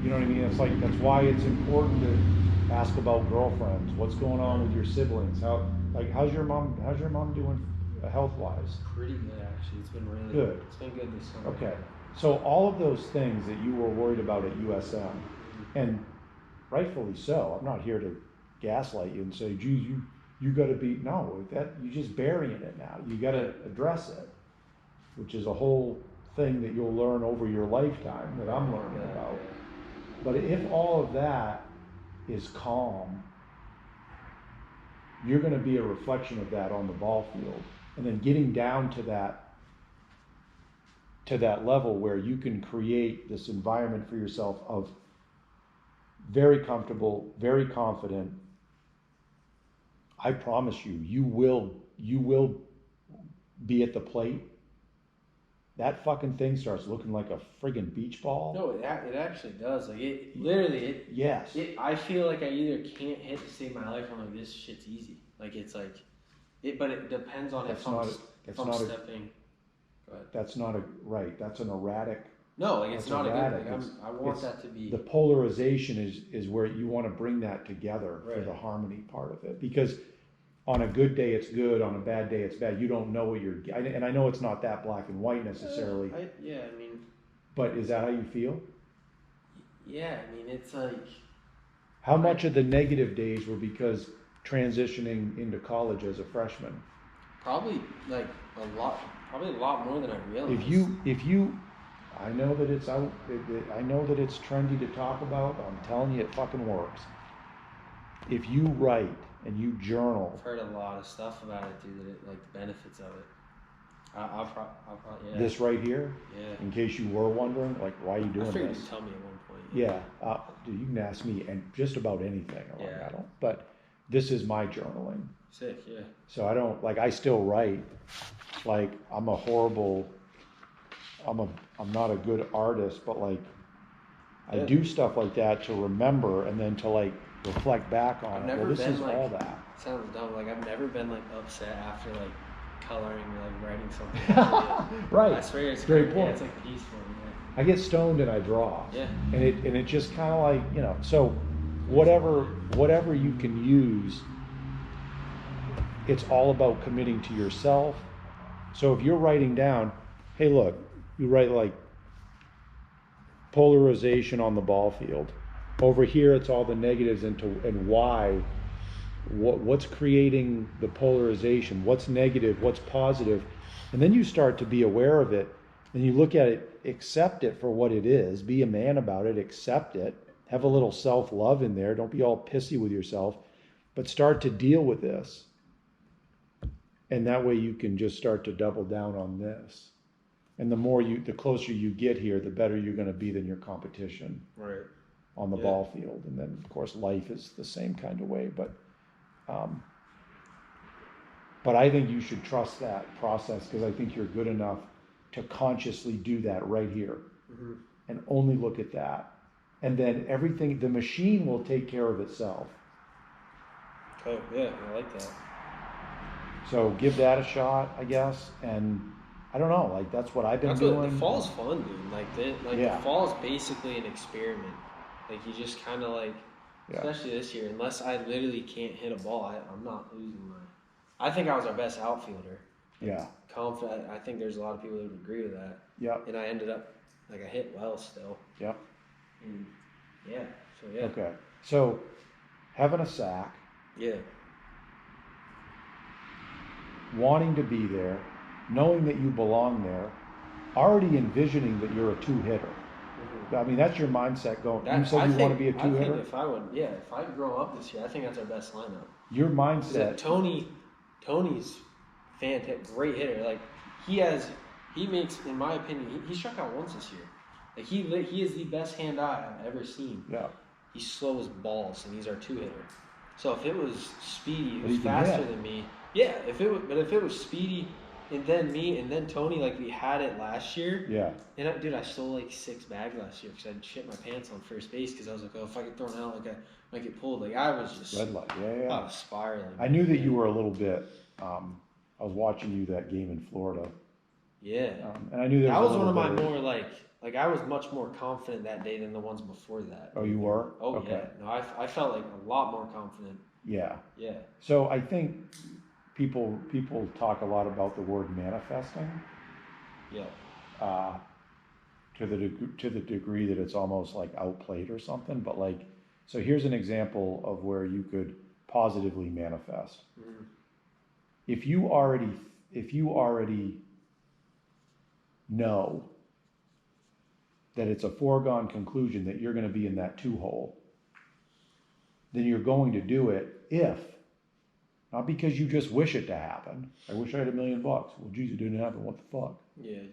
you know what I mean? It's like, that's why it's important to ask about girlfriends. What's going on with your siblings? How's your mom doing health-wise? Pretty good, actually. It's been really good. It's been good this summer. Okay. So all of those things that you were worried about at USM, and rightfully so. I'm not here to gaslight you and say, geez, you got to be, no, that you're just burying it now. You got to address it, which is a whole thing that you'll learn over your lifetime that I'm learning about. But if all of that is calm, you're going to be a reflection of that on the ball field. And then getting down to that level where you can create this environment for yourself of very comfortable, very confident. I promise you, you will be at the plate. That fucking thing starts looking like a friggin' beach ball. No, it actually does. Like it Yes. I feel like I either can't hit to save my life, or I'm like, this shit's easy. Like it's like but it depends on if I'm stepping. Go ahead. That's not that's an erratic. No, like it's not erratic. a good. Like I want that to be. The polarization is where you want to bring that together for Right. the harmony part of it, because on a good day it's good, on a bad day it's bad. You don't know what and I know it's not that black and white necessarily. I mean. But is that how you feel? Yeah, I mean it's like. How much of the negative days were because transitioning into college as a freshman? Probably like a lot. Probably a lot more than I realized. If you, I know that it's out. I know that it's trendy to talk about. But I'm telling you, it fucking works. If you write and you journal, I've heard a lot of stuff about it, dude. That like the benefits of it. I'll probably. Yeah. This right here. Yeah. In case you were wondering, like, why are you doing I figured this? you'd tell me at one point. Yeah. Dude, you can ask me and just about anything. Yeah. I don't. But this is my journaling. Sick. Yeah. So I don't I still write. Like I'm not a good artist, but like I do stuff like that to remember and then to like reflect back on it. Well, this is like, all that. Sounds dumb. Like I've never been like upset after like coloring or like writing something. Right. I swear it's Great great. point. Yeah, it's like peaceful. Yeah. I get stoned and I draw. Yeah. And it just kind of like, so whatever you can use, it's all about committing to yourself. So if you're writing down, hey, look, you write like polarization on the ball field. Over here, it's all the negatives and why. What's creating the polarization? What's negative? What's positive? And then you start to be aware of it, and you look at it, accept it for what it is, be a man about it, accept it, have a little self-love in there. Don't be all pissy with yourself, but start to deal with this. And that way you can just start to double down on this. And the closer you get here, the better you're going to be than your competition. Right. On the ball field. And then of course life is the same kind of way, but I think you should trust that process, because I think you're good enough to consciously do that right here. Mm-hmm. And only look at that. And then the machine will take care of itself. Oh yeah, I like that. So give that a shot, I guess. And I don't know, like that's what I've been doing. The fall's fun, dude. The fall's basically an experiment. Like you just kind of like, especially this year, unless I literally can't hit a ball, I'm not losing I think I was our best outfielder. Yeah. Confident. I think there's a lot of people that would agree with that. Yep. And I ended up, like, I hit well still. Yep. And yeah. So yeah. Okay. So having a sack, Yeah. wanting to be there, knowing that you belong there, already envisioning that you're a two-hitter. Mm-hmm. I mean, that's your mindset going. You said you want to be a two-hitter? I think if I grow up this year, I think that's our best lineup. Your mindset. Tony's fantastic, great hitter. Like, he makes, in my opinion, he struck out once this year. Like, he is the best hand-eye I've ever seen. Yeah. He's slow as balls, and he's our two-hitter. So if it was Speedy, But who's he can faster hit. than me, yeah. If it was Speedy, and then me, and then Tony, like we had it last year. Yeah. And I stole like 6 bags last year because I shit my pants on first base because I was like, oh, if I get thrown out, like I might get pulled. Like I was just Red light. Yeah. I was spiraling. I knew that you were a little bit. I was watching you that game in Florida. Yeah. And I knew that was a one of little my bit more like I was much more confident that day than the ones before that. Oh, you were? Oh Okay. yeah. No, I felt like a lot more confident. Yeah. Yeah. So I think people talk a lot about the word manifesting. Yeah. To the degree that it's almost like outplayed or something. But like, so here's an example of where you could positively manifest. Mm-hmm. If you already know that it's a foregone conclusion that you're going to be in that 2-hole, then you're going to do it not because you just wish it to happen. I wish I had $1 million. Well, geez, it didn't happen. What the fuck? Yeah.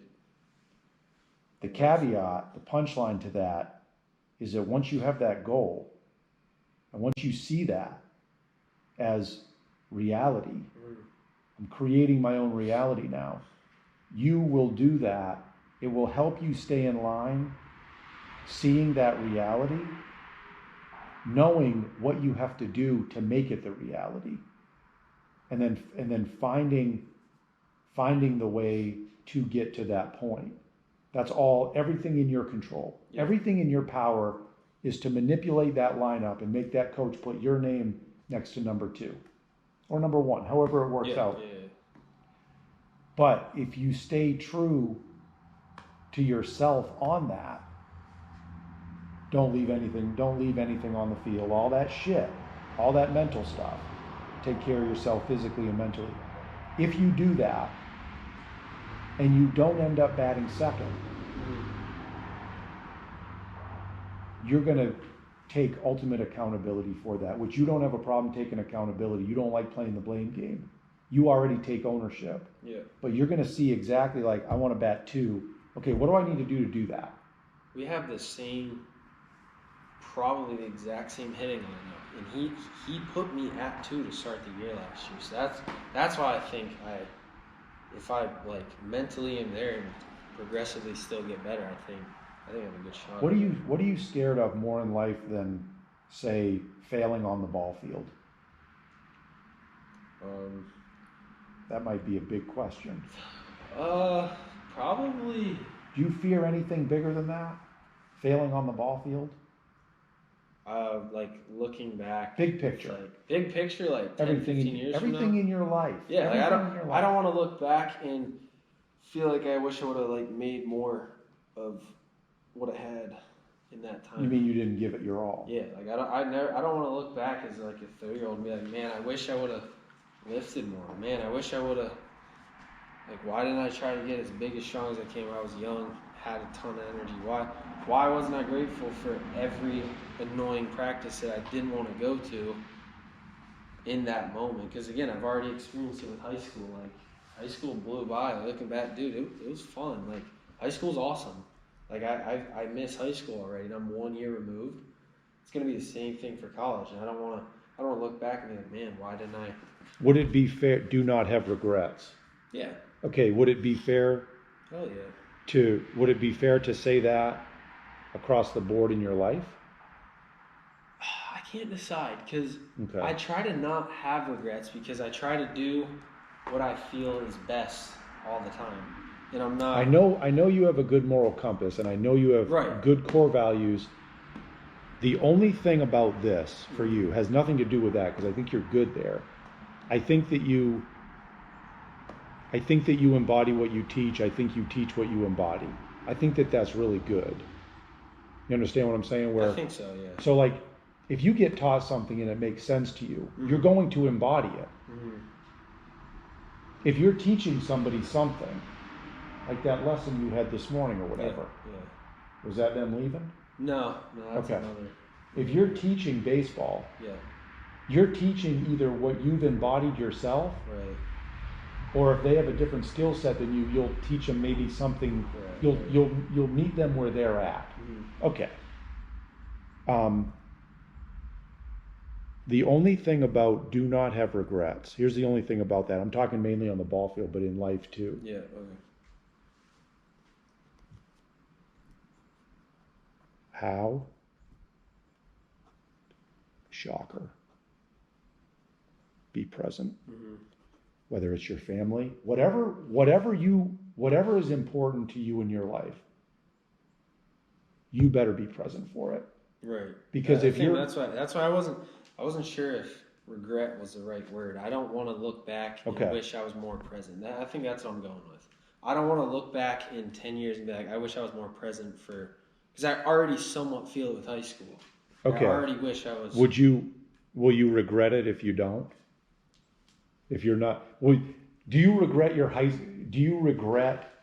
The caveat, the punchline to that is that once you have that goal, and once you see that as reality, I'm creating my own reality now, you will do that. It will help you stay in line, seeing that reality, knowing what you have to do to make it the reality, and then finding the way to get to that point. That's all, everything in your control. Yeah. Everything in your power is to manipulate that lineup and make that coach put your name next to number 2 or number 1, however it works out. Yeah. But if you stay true to yourself on that, don't leave anything on the field, all that shit, all that mental stuff. Take care of yourself physically and mentally. If you do that, and you don't end up batting second, you're going to take ultimate accountability for that, which you don't have a problem taking accountability. You don't like playing the blame game. You already take ownership. Yeah. But you're going to see exactly like, I want to bat 2. Okay, what do I need to do that? We have the same, probably the exact same hitting lineup, and he put me at 2 to start the year last year. So that's why I think if I like mentally am there and progressively still get better, I think I have a good shot. What are you scared of more in life than, say, failing on the ball field? That might be a big question. Probably. Do you fear anything bigger than that? Failing on the ball field? Like looking back. Big picture. Like 10, 15 years from now. Everything in your life. Yeah, like I don't want to look back and feel like I wish I would have like made more of what I had in that time. You mean you didn't give it your all? Yeah, like I don't want to look back as like a 30-year-old and be like, man, I wish I would have lifted more. Man, I wish I would have. Like, why didn't I try to get as big, as strong as I came when I was young, had a ton of energy? Why wasn't I grateful for every annoying practice that I didn't want to go to in that moment? Because, again, I've already experienced it with high school. Like, high school blew by. Looking back, dude, it was fun. Like, high school's awesome. Like, I miss high school already, and I'm 1 year removed. It's going to be the same thing for college, and I don't want to look back and be like, man, why didn't I? Would it be fair, do not have regrets? Yeah. Okay, would it be fair? Oh yeah. Would it be fair to say that across the board in your life? I can't decide because I try to not have regrets because I try to do what I feel is best all the time, and I'm not. I know you have a good moral compass, and I know you have good core values. The only thing about this for you has nothing to do with that because I think you're good there. I think that you I think that you embody what you teach. I think you teach what you embody. I think that that's really good. You understand what I'm saying? Where I think so, yeah. So like, if you get taught something and it makes sense to you, you're going to embody it. If you're teaching somebody something, like that lesson you had this morning or whatever, was that them leaving? No, that's Okay. another. If you're teaching baseball, you're teaching either what you've embodied yourself, Right. or if they have a different skill set than you, you'll teach them maybe something. You'll meet them where they're at. Okay. The only thing about do not have regrets. Here's the only thing about that. I'm talking mainly on the ball field, but in life too. Yeah. Okay. How? Shocker. Be present. Whether it's your family, whatever is important to you in your life, you better be present for it. Right. Because if you're, that's why I wasn't sure if regret was the right word. I don't want to look back and wish I was more present. I think that's what I'm going with. I don't want to look back in 10 years and be like, I wish I was more present because I already somewhat feel it with high school. Okay. I already wish I was. Will you regret it if you don't? If you're not, do you regret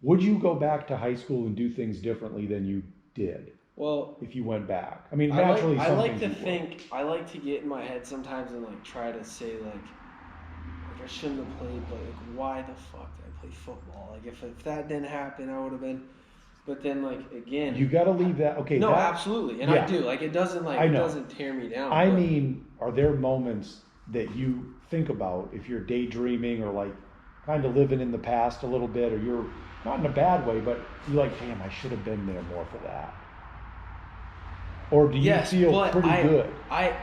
would you go back to high school and do things differently than you did? Well, if you went back, I mean, naturally, I like to get in my head sometimes and like try to say like I shouldn't have played, but like why the fuck did I play football? Like if that didn't happen, I would have been. But then like again, you got to leave that. Okay. No, absolutely, and I do. Like it doesn't tear me down. I mean, are there moments that you think about if you're daydreaming or like kind of living in the past a little bit, or you're not in a bad way, but you're like, damn, I should have been there more for that? Or do you feel pretty good? I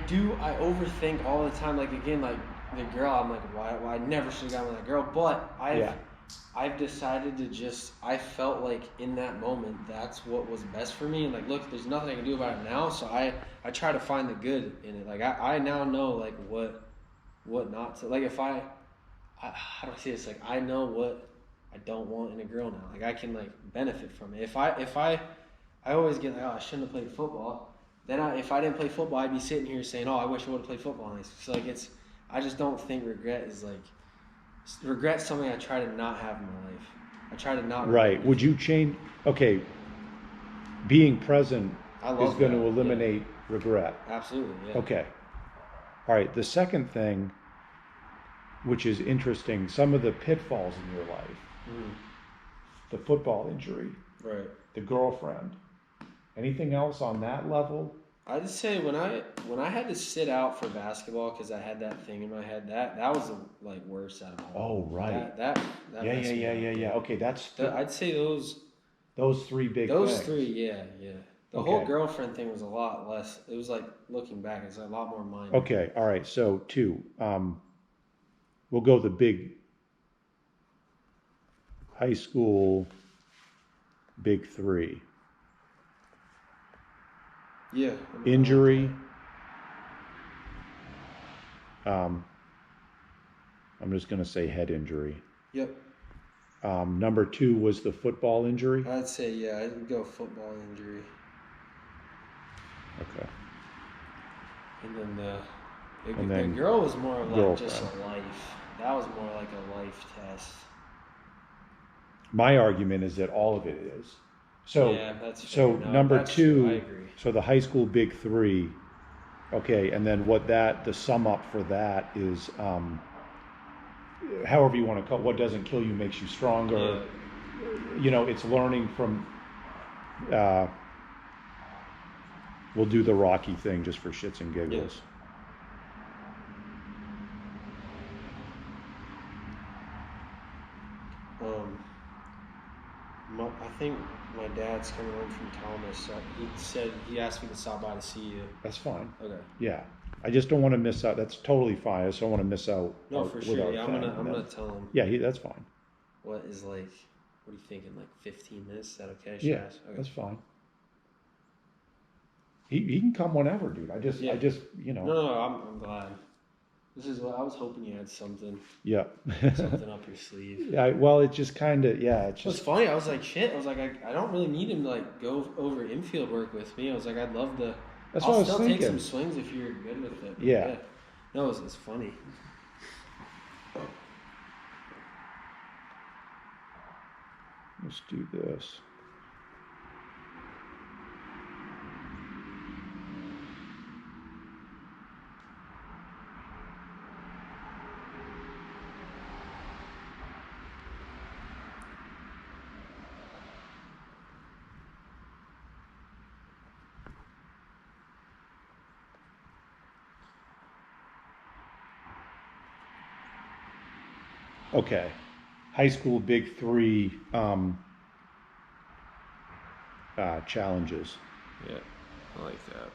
do. I overthink all the time. Like again, like the girl, I'm like, why I never should have gotten with that girl. But I've decided to just. I felt like in that moment, that's what was best for me. And like, look, there's nothing I can do about it now. So I try to find the good in it. Like I now know like what not to like. If I how do I say this? Like I know what I don't want in a girl now. Like I can like benefit from it. If I always get like, oh, I shouldn't have played football. Then if I didn't play football, I'd be sitting here saying, oh, I wish I would have played football. So like I just don't think regret's something I try to not have in my life. I try to not. Right. Would you change? Okay. Being present is going to eliminate regret. Absolutely. Yeah. Okay. All right. The second thing, which is interesting, some of the pitfalls in your life, the football injury, right, the girlfriend. Anything else on that level? I'd just say when I had to sit out for basketball because I had that thing in my head, that was the like worst out of all. Oh right. That Yeah. Okay, I'd say those three big those things. three, yeah. The whole girlfriend thing was a lot less. It was like looking back, it's a lot more minor. Okay, all right. So 2. We'll go the big high school big 3. Yeah. Injury. I'm just going to say head injury. Yep. Number 2 was the football injury. I'd say, yeah, I'd go football injury. Okay. And then the girl was more of like girlfriend. Just a life. That was more like a life test. My argument is that all of it is. So, yeah, that's fair. So no, number that's 2, true. I agree. So the high school big 3, okay, and then the sum up for that is, however you want to call it, what doesn't kill you makes you stronger. Yeah. It's learning from, we'll do the Rocky thing just for shits and giggles. I think my dad's coming home from Thomas. So he asked me to stop by to see you. That's fine. Okay. Yeah, I just don't want to miss out. That's totally fine. I just don't want to miss out. No, for sure. Yeah, I'm gonna tell him. Yeah, that's fine. What are you thinking? Like 15 minutes? Is that okay? Yeah, okay. That's fine. He can come whenever, dude. I just No, I'm glad. This is what I was hoping you had something Yeah. something up your sleeve. Yeah. Well, it just kind of, yeah. It's It was just funny. I was like, shit. I was like, I don't really need him to like go over infield work with me. I was like, I'd love to. that's I'll what I was still thinking. take some swings if you're good with it. But Yeah. No, it's funny. Let's do this. Okay. High school big three challenges. Yeah, I like that.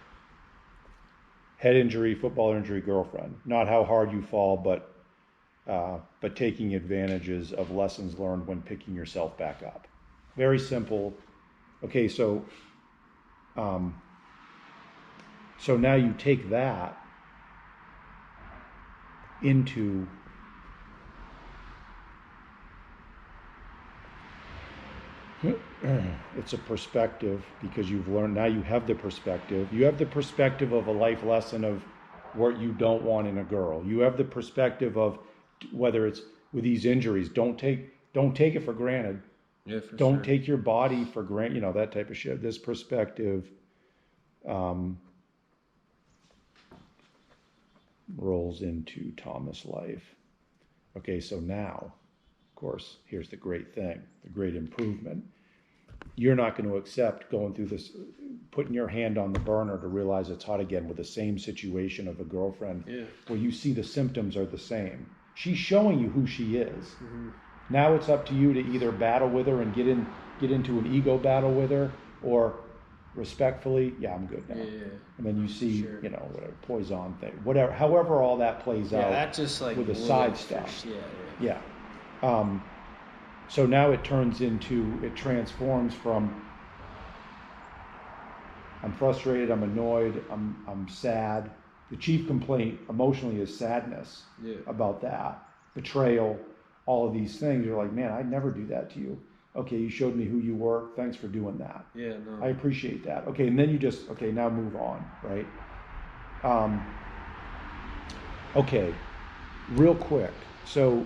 Head injury, football injury, girlfriend. Not how hard you fall, but taking advantages of lessons learned when picking yourself back up. Very simple. Okay, so now you take that into it's a perspective, because you've learned, now you have the perspective. You have the perspective of a life lesson of what you don't want in a girl. You have the perspective of whether it's with these injuries, don't take it for granted. Yeah, for Don't sure. take your body for granted, that type of shit. This perspective rolls into Thomas' life. Okay, so now, of course, here's the great thing, the great improvement. You're not going to accept going through this, putting your hand on the burner to realize it's hot again with the same situation of a girlfriend where you see the symptoms are the same. She's showing you who she is. Mm-hmm. Now it's up to you to either battle with her and get into an ego battle with her, or respectfully, yeah, I'm good now. Yeah. And then you see, whatever, poison thing, whatever, however all that plays out. That just like with the side stuff. Yeah. So now it transforms from I'm frustrated, I'm annoyed, I'm sad. The chief complaint emotionally is sadness about that. Betrayal, all of these things. You're like, man, I'd never do that to you. Okay, you showed me who you were. Thanks for doing that. Yeah, no. I appreciate that. Okay, and then you just, now move on, right? Okay, real quick. So,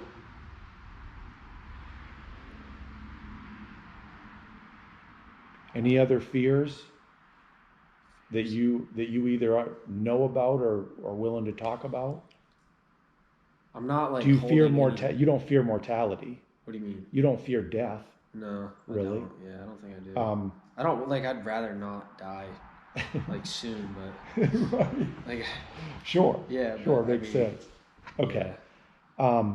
any other fears that you either know about or are willing to talk about? I'm not like. Do you fear You don't fear mortality. What do you mean? You don't fear death. No. Really? I don't. Yeah, I don't think I do. I don't like. I'd rather not die, like soon, but right. like. Sure. Yeah. Sure, makes sense. Okay. Yeah.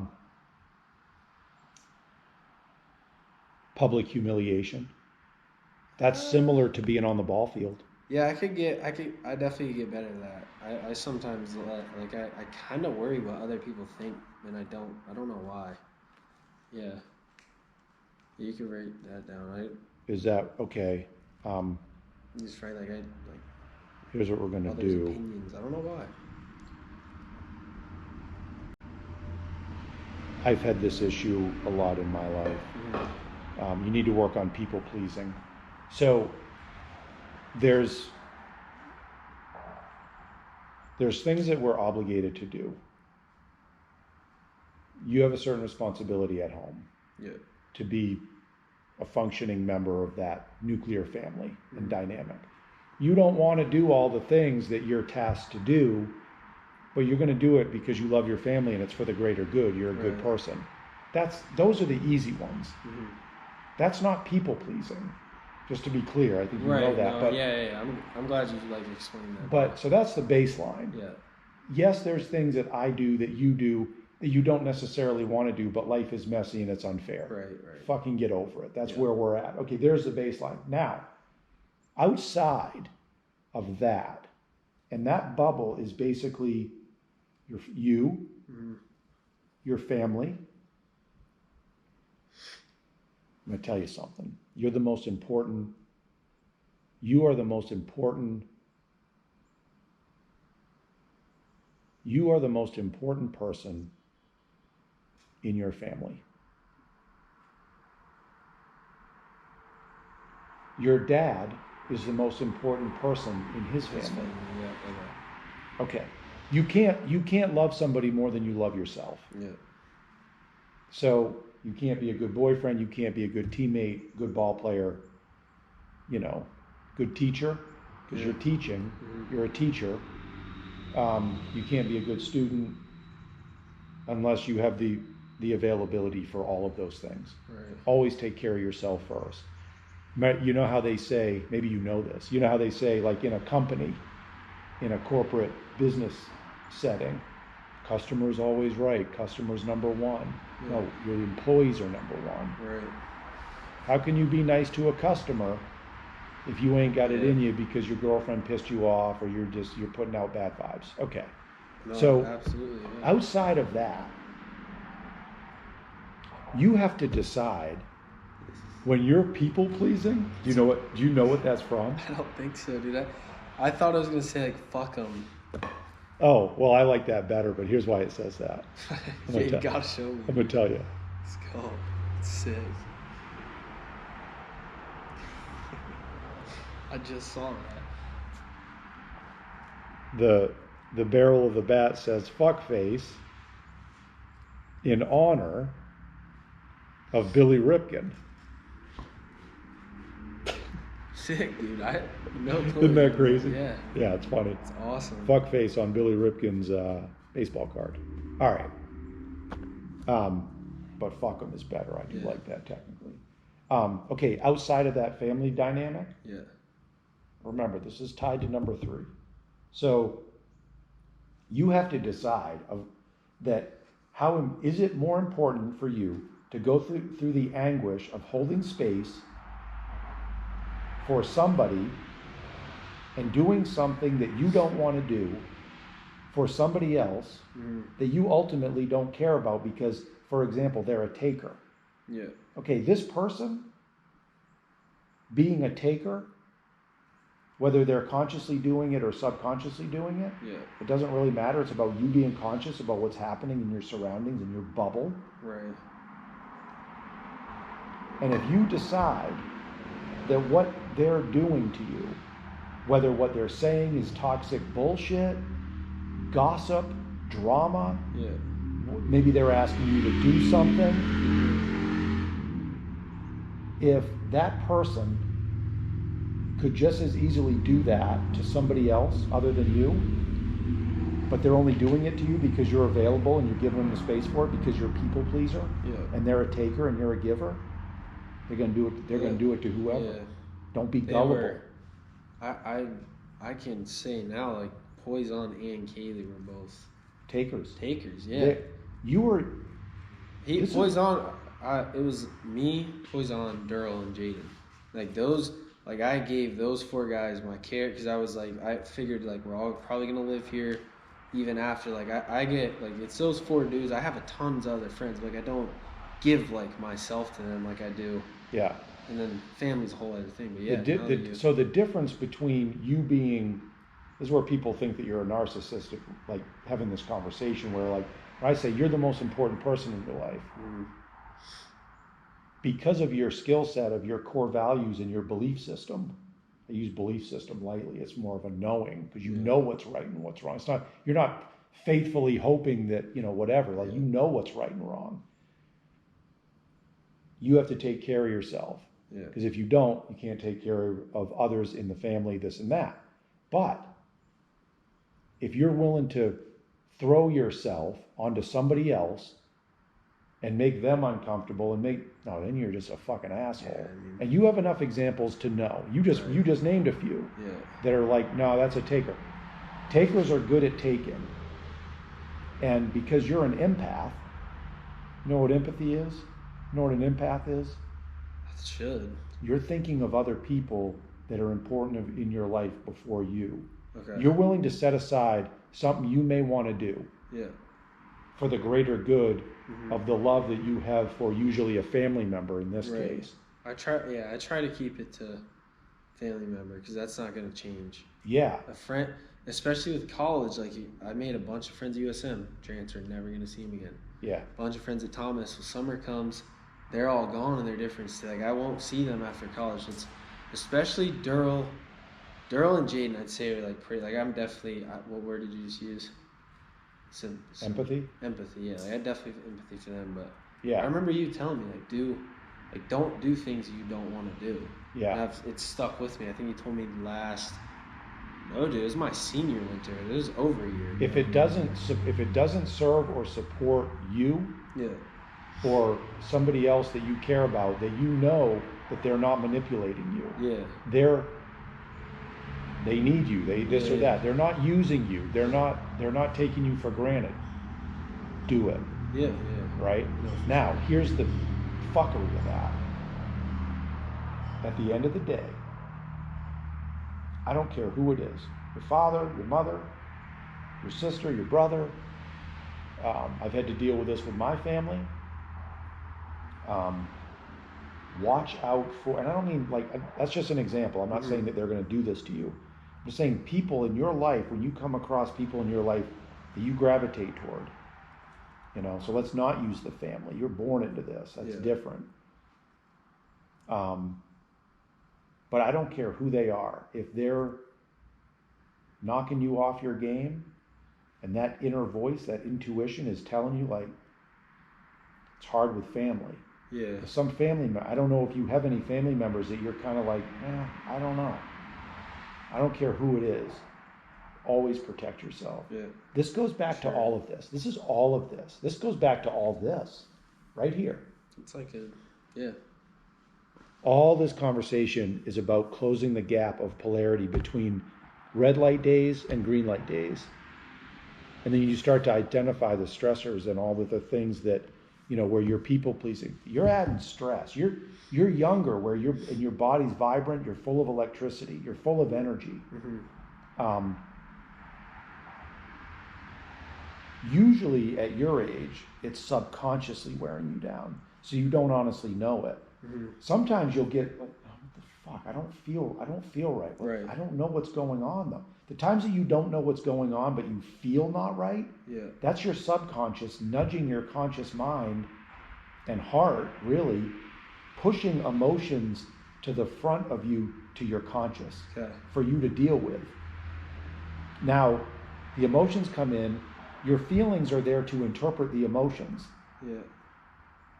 Public humiliation. That's similar to being on the ball field. Yeah, I definitely get better at that. I sometimes I kind of worry what other people think, and I don't know why. Yeah. You can write that down. Is that okay? Just write like here's what we're gonna others' do. opinions. I don't know why. I've had this issue a lot in my life. Mm-hmm. You need to work on people pleasing. So there's things that we're obligated to do. You have a certain responsibility at home to be a functioning member of that nuclear family and dynamic. You don't want to do all the things that you're tasked to do, but you're going to do it because you love your family and it's for the greater good. You're a good person. Those are the easy ones. Mm-hmm. That's not people pleasing. Just to be clear, I think you know that. No, but I'm glad you explained that. But so that's the baseline. Yeah. Yes, there's things that I do that you do that you don't necessarily want to do, but life is messy and it's unfair. Right. Fucking get over it. That's where we're at. Okay, there's the baseline. Now, outside of that, and that bubble is basically you, your family. I'm going to tell you something. You are the most important you are the most important person in your family. Your dad is the most important person in his family. Yeah, okay. You can't love somebody more than you love yourself. Yeah. So you can't be a good boyfriend, you can't be a good teammate, good ball player, good teacher, because you're teaching, you're a teacher. You can't be a good student unless you have the availability for all of those things. Right. Always take care of yourself first. You know how they say, maybe you know this, you know how they say, like in a company, in a corporate business setting, customer's always right, customer's number one. Yeah. No, your employees are number one. Right. How can you be nice to a customer if you ain't got it Yeah. in you because your girlfriend pissed you off or you're putting out bad vibes? Okay. No, So absolutely. Yeah. outside of that, you have to decide when you're people pleasing. Do you know what that's from? I don't think so, dude. I thought I was gonna say like fuck them. Oh, well, I like that better, but here's why it says that. Yeah, you gotta show me. I'm gonna tell you. Let's go. It's sick. I just saw that. The barrel of the bat says fuckface in honor of Billy Ripken. Sick, dude. I no clue. Isn't that crazy? Yeah. Yeah, it's funny. It's awesome. Fuckface on Billy Ripken's baseball card. All right. But fuck 'em is better. I do like that technically. Okay, outside of that family dynamic, Yeah. remember this is tied to number 3. So you have to decide that how is it more important for you to go through the anguish of holding space for somebody and doing something that you don't want to do for somebody else that you ultimately don't care about because, for example, they're a taker. Yeah. Okay, this person being a taker, whether they're consciously doing it or subconsciously doing it, Yeah. it doesn't really matter. It's about you being conscious about what's happening in your surroundings, in your bubble. Right. And if you decide that what they're doing to you, whether what they're saying is toxic bullshit, gossip, drama, Yeah. maybe they're asking you to do something, if that person could just as easily do that to somebody else other than you, but they're only doing it to you because you're available and you give them the space for it because you're a people pleaser, and they're a taker and you're a giver, they're gonna do it. They're gonna do it to whoever. Yeah. Don't be gullible. I can say now, like Poison and Kaylee were both Takers. Yeah. You were. Poison. It was me, Poison, Durrell, and Jaden. Like those. Like I gave those 4 guys my care because I was like I figured like we're all probably gonna live here, even after like I get like it's those 4 dudes. I have a tons of other friends, but like I don't give like myself to them like I do. Yeah. And then family's a whole other thing. But yeah. So the difference between you being, this is where people think that you're a narcissist, like having this conversation where like when I say you're the most important person in your life, because of your skill set, of your core values and your belief system. I use belief system lightly. It's more of a knowing because you know what's right and what's wrong. It's not, you're not faithfully hoping that, whatever, like you know what's right and wrong. You have to take care of yourself. Because if you don't, you can't take care of others in the family, this and that. But if you're willing to throw yourself onto somebody else and make them uncomfortable then you're just a fucking asshole. And you have enough examples to know. You just named a few that are like, no, that's a taker. Takers are good at taking. And because you're an empath, you know what empathy is? You know what an empath is? Should. You're thinking of other people that are important in your life before you. Okay. You're willing to set aside something you may want to do for the greater good of the love that you have for usually a family member in this case. I try to keep it to family member because that's not going to change. Yeah. A friend, especially with college, like I made a bunch of friends at USM, transferred, never going to see them again. Yeah. A bunch of friends at Thomas. When summer comes, they're all gone in their different states. Like I won't see them after college. It's especially Durrell and Jaden. I'd say are like pretty. Like I'm definitely. What word did you just use? Empathy. Empathy. Yeah. Like I definitely have empathy for them. But Yeah. I remember you telling me don't do things you don't want to do. Yeah. And it's stuck with me. I think you told me No, dude, it was my senior winter. It was over a year ago. If it doesn't serve or support you, Yeah. or somebody else that you care about, that you know that they're not manipulating you. Yeah. They need you. They this or that. They're not using you. They're not taking you for granted. Do it. Yeah. Yeah. Right? No, Now, here's the fuckery of that. At the end of the day, I don't care who it is. Your father, your mother, your sister, your brother. I've had to deal with this with my family. Watch out for, and I don't mean like, that's just an example. I'm not saying that they're going to do this to you. I'm just saying people in your life, when you come across people in your life that you gravitate toward, so let's not use the family. You're born into this. That's different. But I don't care who they are. If they're knocking you off your game and that inner voice, that intuition is telling you like, it's hard with family. Yeah. Some family, I don't know if you have any family members that you're kind of like, I don't know. I don't care who it is. Always protect yourself. Yeah. This goes back to all of this. This is all of this. This goes back to all this right here. It's like All this conversation is about closing the gap of polarity between red light days and green light days. And then you start to identify the stressors and all of the things that, where you're people pleasing. You're adding stress. You're younger, where your body's vibrant, you're full of electricity, you're full of energy. Mm-hmm. Usually at your age, it's subconsciously wearing you down, so you don't honestly know it. Mm-hmm. Sometimes you'll get like, oh, what the fuck? I don't feel right. Right. I don't know what's going on though. The times that you don't know what's going on, but you feel not right, that's your subconscious nudging your conscious mind and heart, really pushing emotions to the front of you, to your conscious, for you to deal with. Now, the emotions come in, your feelings are there to interpret the emotions. Yeah.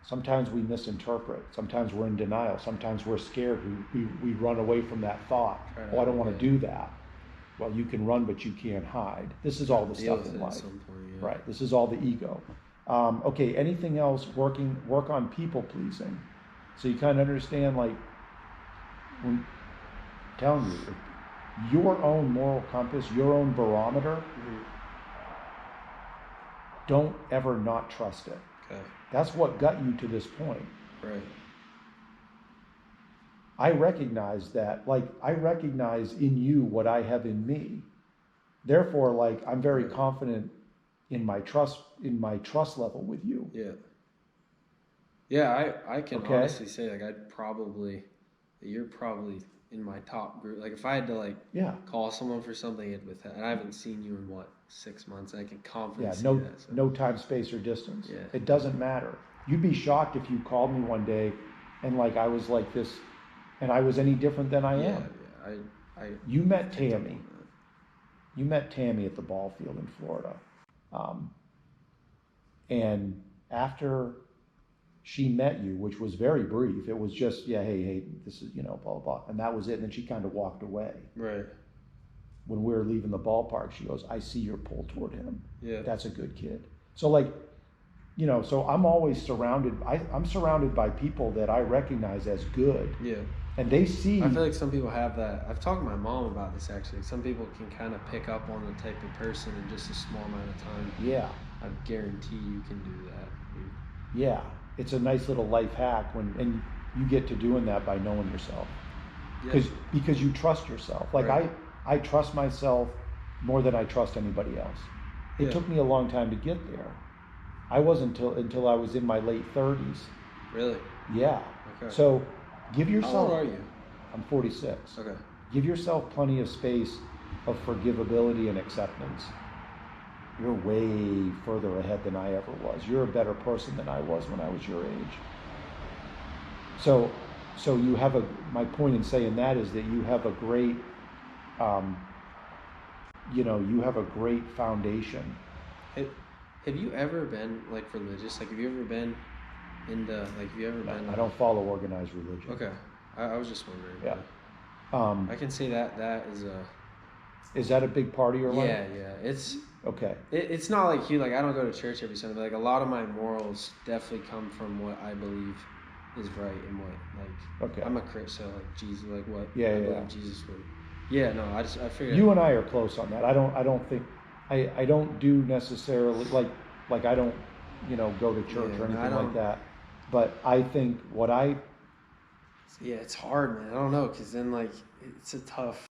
Sometimes we misinterpret. Sometimes we're in denial. Sometimes we're scared. We run away from that thought. I don't want to do that. Well, you can run, but you can't hide. This is all the stuff in life. Right. This is all the ego. Okay. Anything else? Work on people pleasing. So you kind of understand, like, when I'm telling you, your own moral compass, your own barometer. Don't ever not trust it. Okay. That's what got you to this point. Right. I recognize that, I recognize in you what I have in me. Therefore, I'm very confident in my trust level with you. Yeah. Yeah, I can honestly say, you're probably in my top group. Like, if I had to, call someone for something, and I haven't seen you in, 6 months, I can confidently say that. So. No time, space, or distance. Yeah. It doesn't matter. You'd be shocked if you called me one day and, I was like this, and I was any different than I am. Yeah, You met Tammy. You met Tammy at the ball field in Florida. And after she met you, which was very brief, it was just, hey, this is, blah, blah, blah. And that was it. And then she kind of walked away. Right. When we were leaving the ballpark, she goes, I see your pull toward him. Yeah. That's a good kid. So so I'm always I'm surrounded by people that I recognize as good. Yeah. And they see. I feel like some people have that. I've talked to my mom about this, actually. Some people can kind of pick up on the type of person in just a small amount of time. Yeah. I guarantee you can do that. Yeah. It's a nice little life hack and you get to doing that by knowing yourself. Because you trust yourself. I trust myself more than I trust anybody else. It took me a long time to get there. I wasn't until I was in my late 30s. Really? Yeah. Okay. So give yourself. How old are you? I'm 46. Okay. Give yourself plenty of space of forgivability and acceptance, you're way further ahead than I ever was. You're a better person than I was when I was your age. So you have my point in saying that is that you have a great, you have a great foundation. Have you ever been like religious? Like, have you ever been into, like, have you ever been? I don't follow organized religion. Okay. I was just wondering. Yeah. I can say that is a. Is that a big part of your life? Yeah. It's okay. It's not like you. Like, I don't go to church every Sunday, but like a lot of my morals definitely come from what I believe is right and what, like. Okay. I'm a Christian, so like Jesus, like what I believe Jesus would. Yeah. No. I figured. You and I are close on that. I don't think. I don't do necessarily like I don't go to church or anything like that. But I think what I. Yeah, it's hard, man. I don't know, because then, like, it's a tough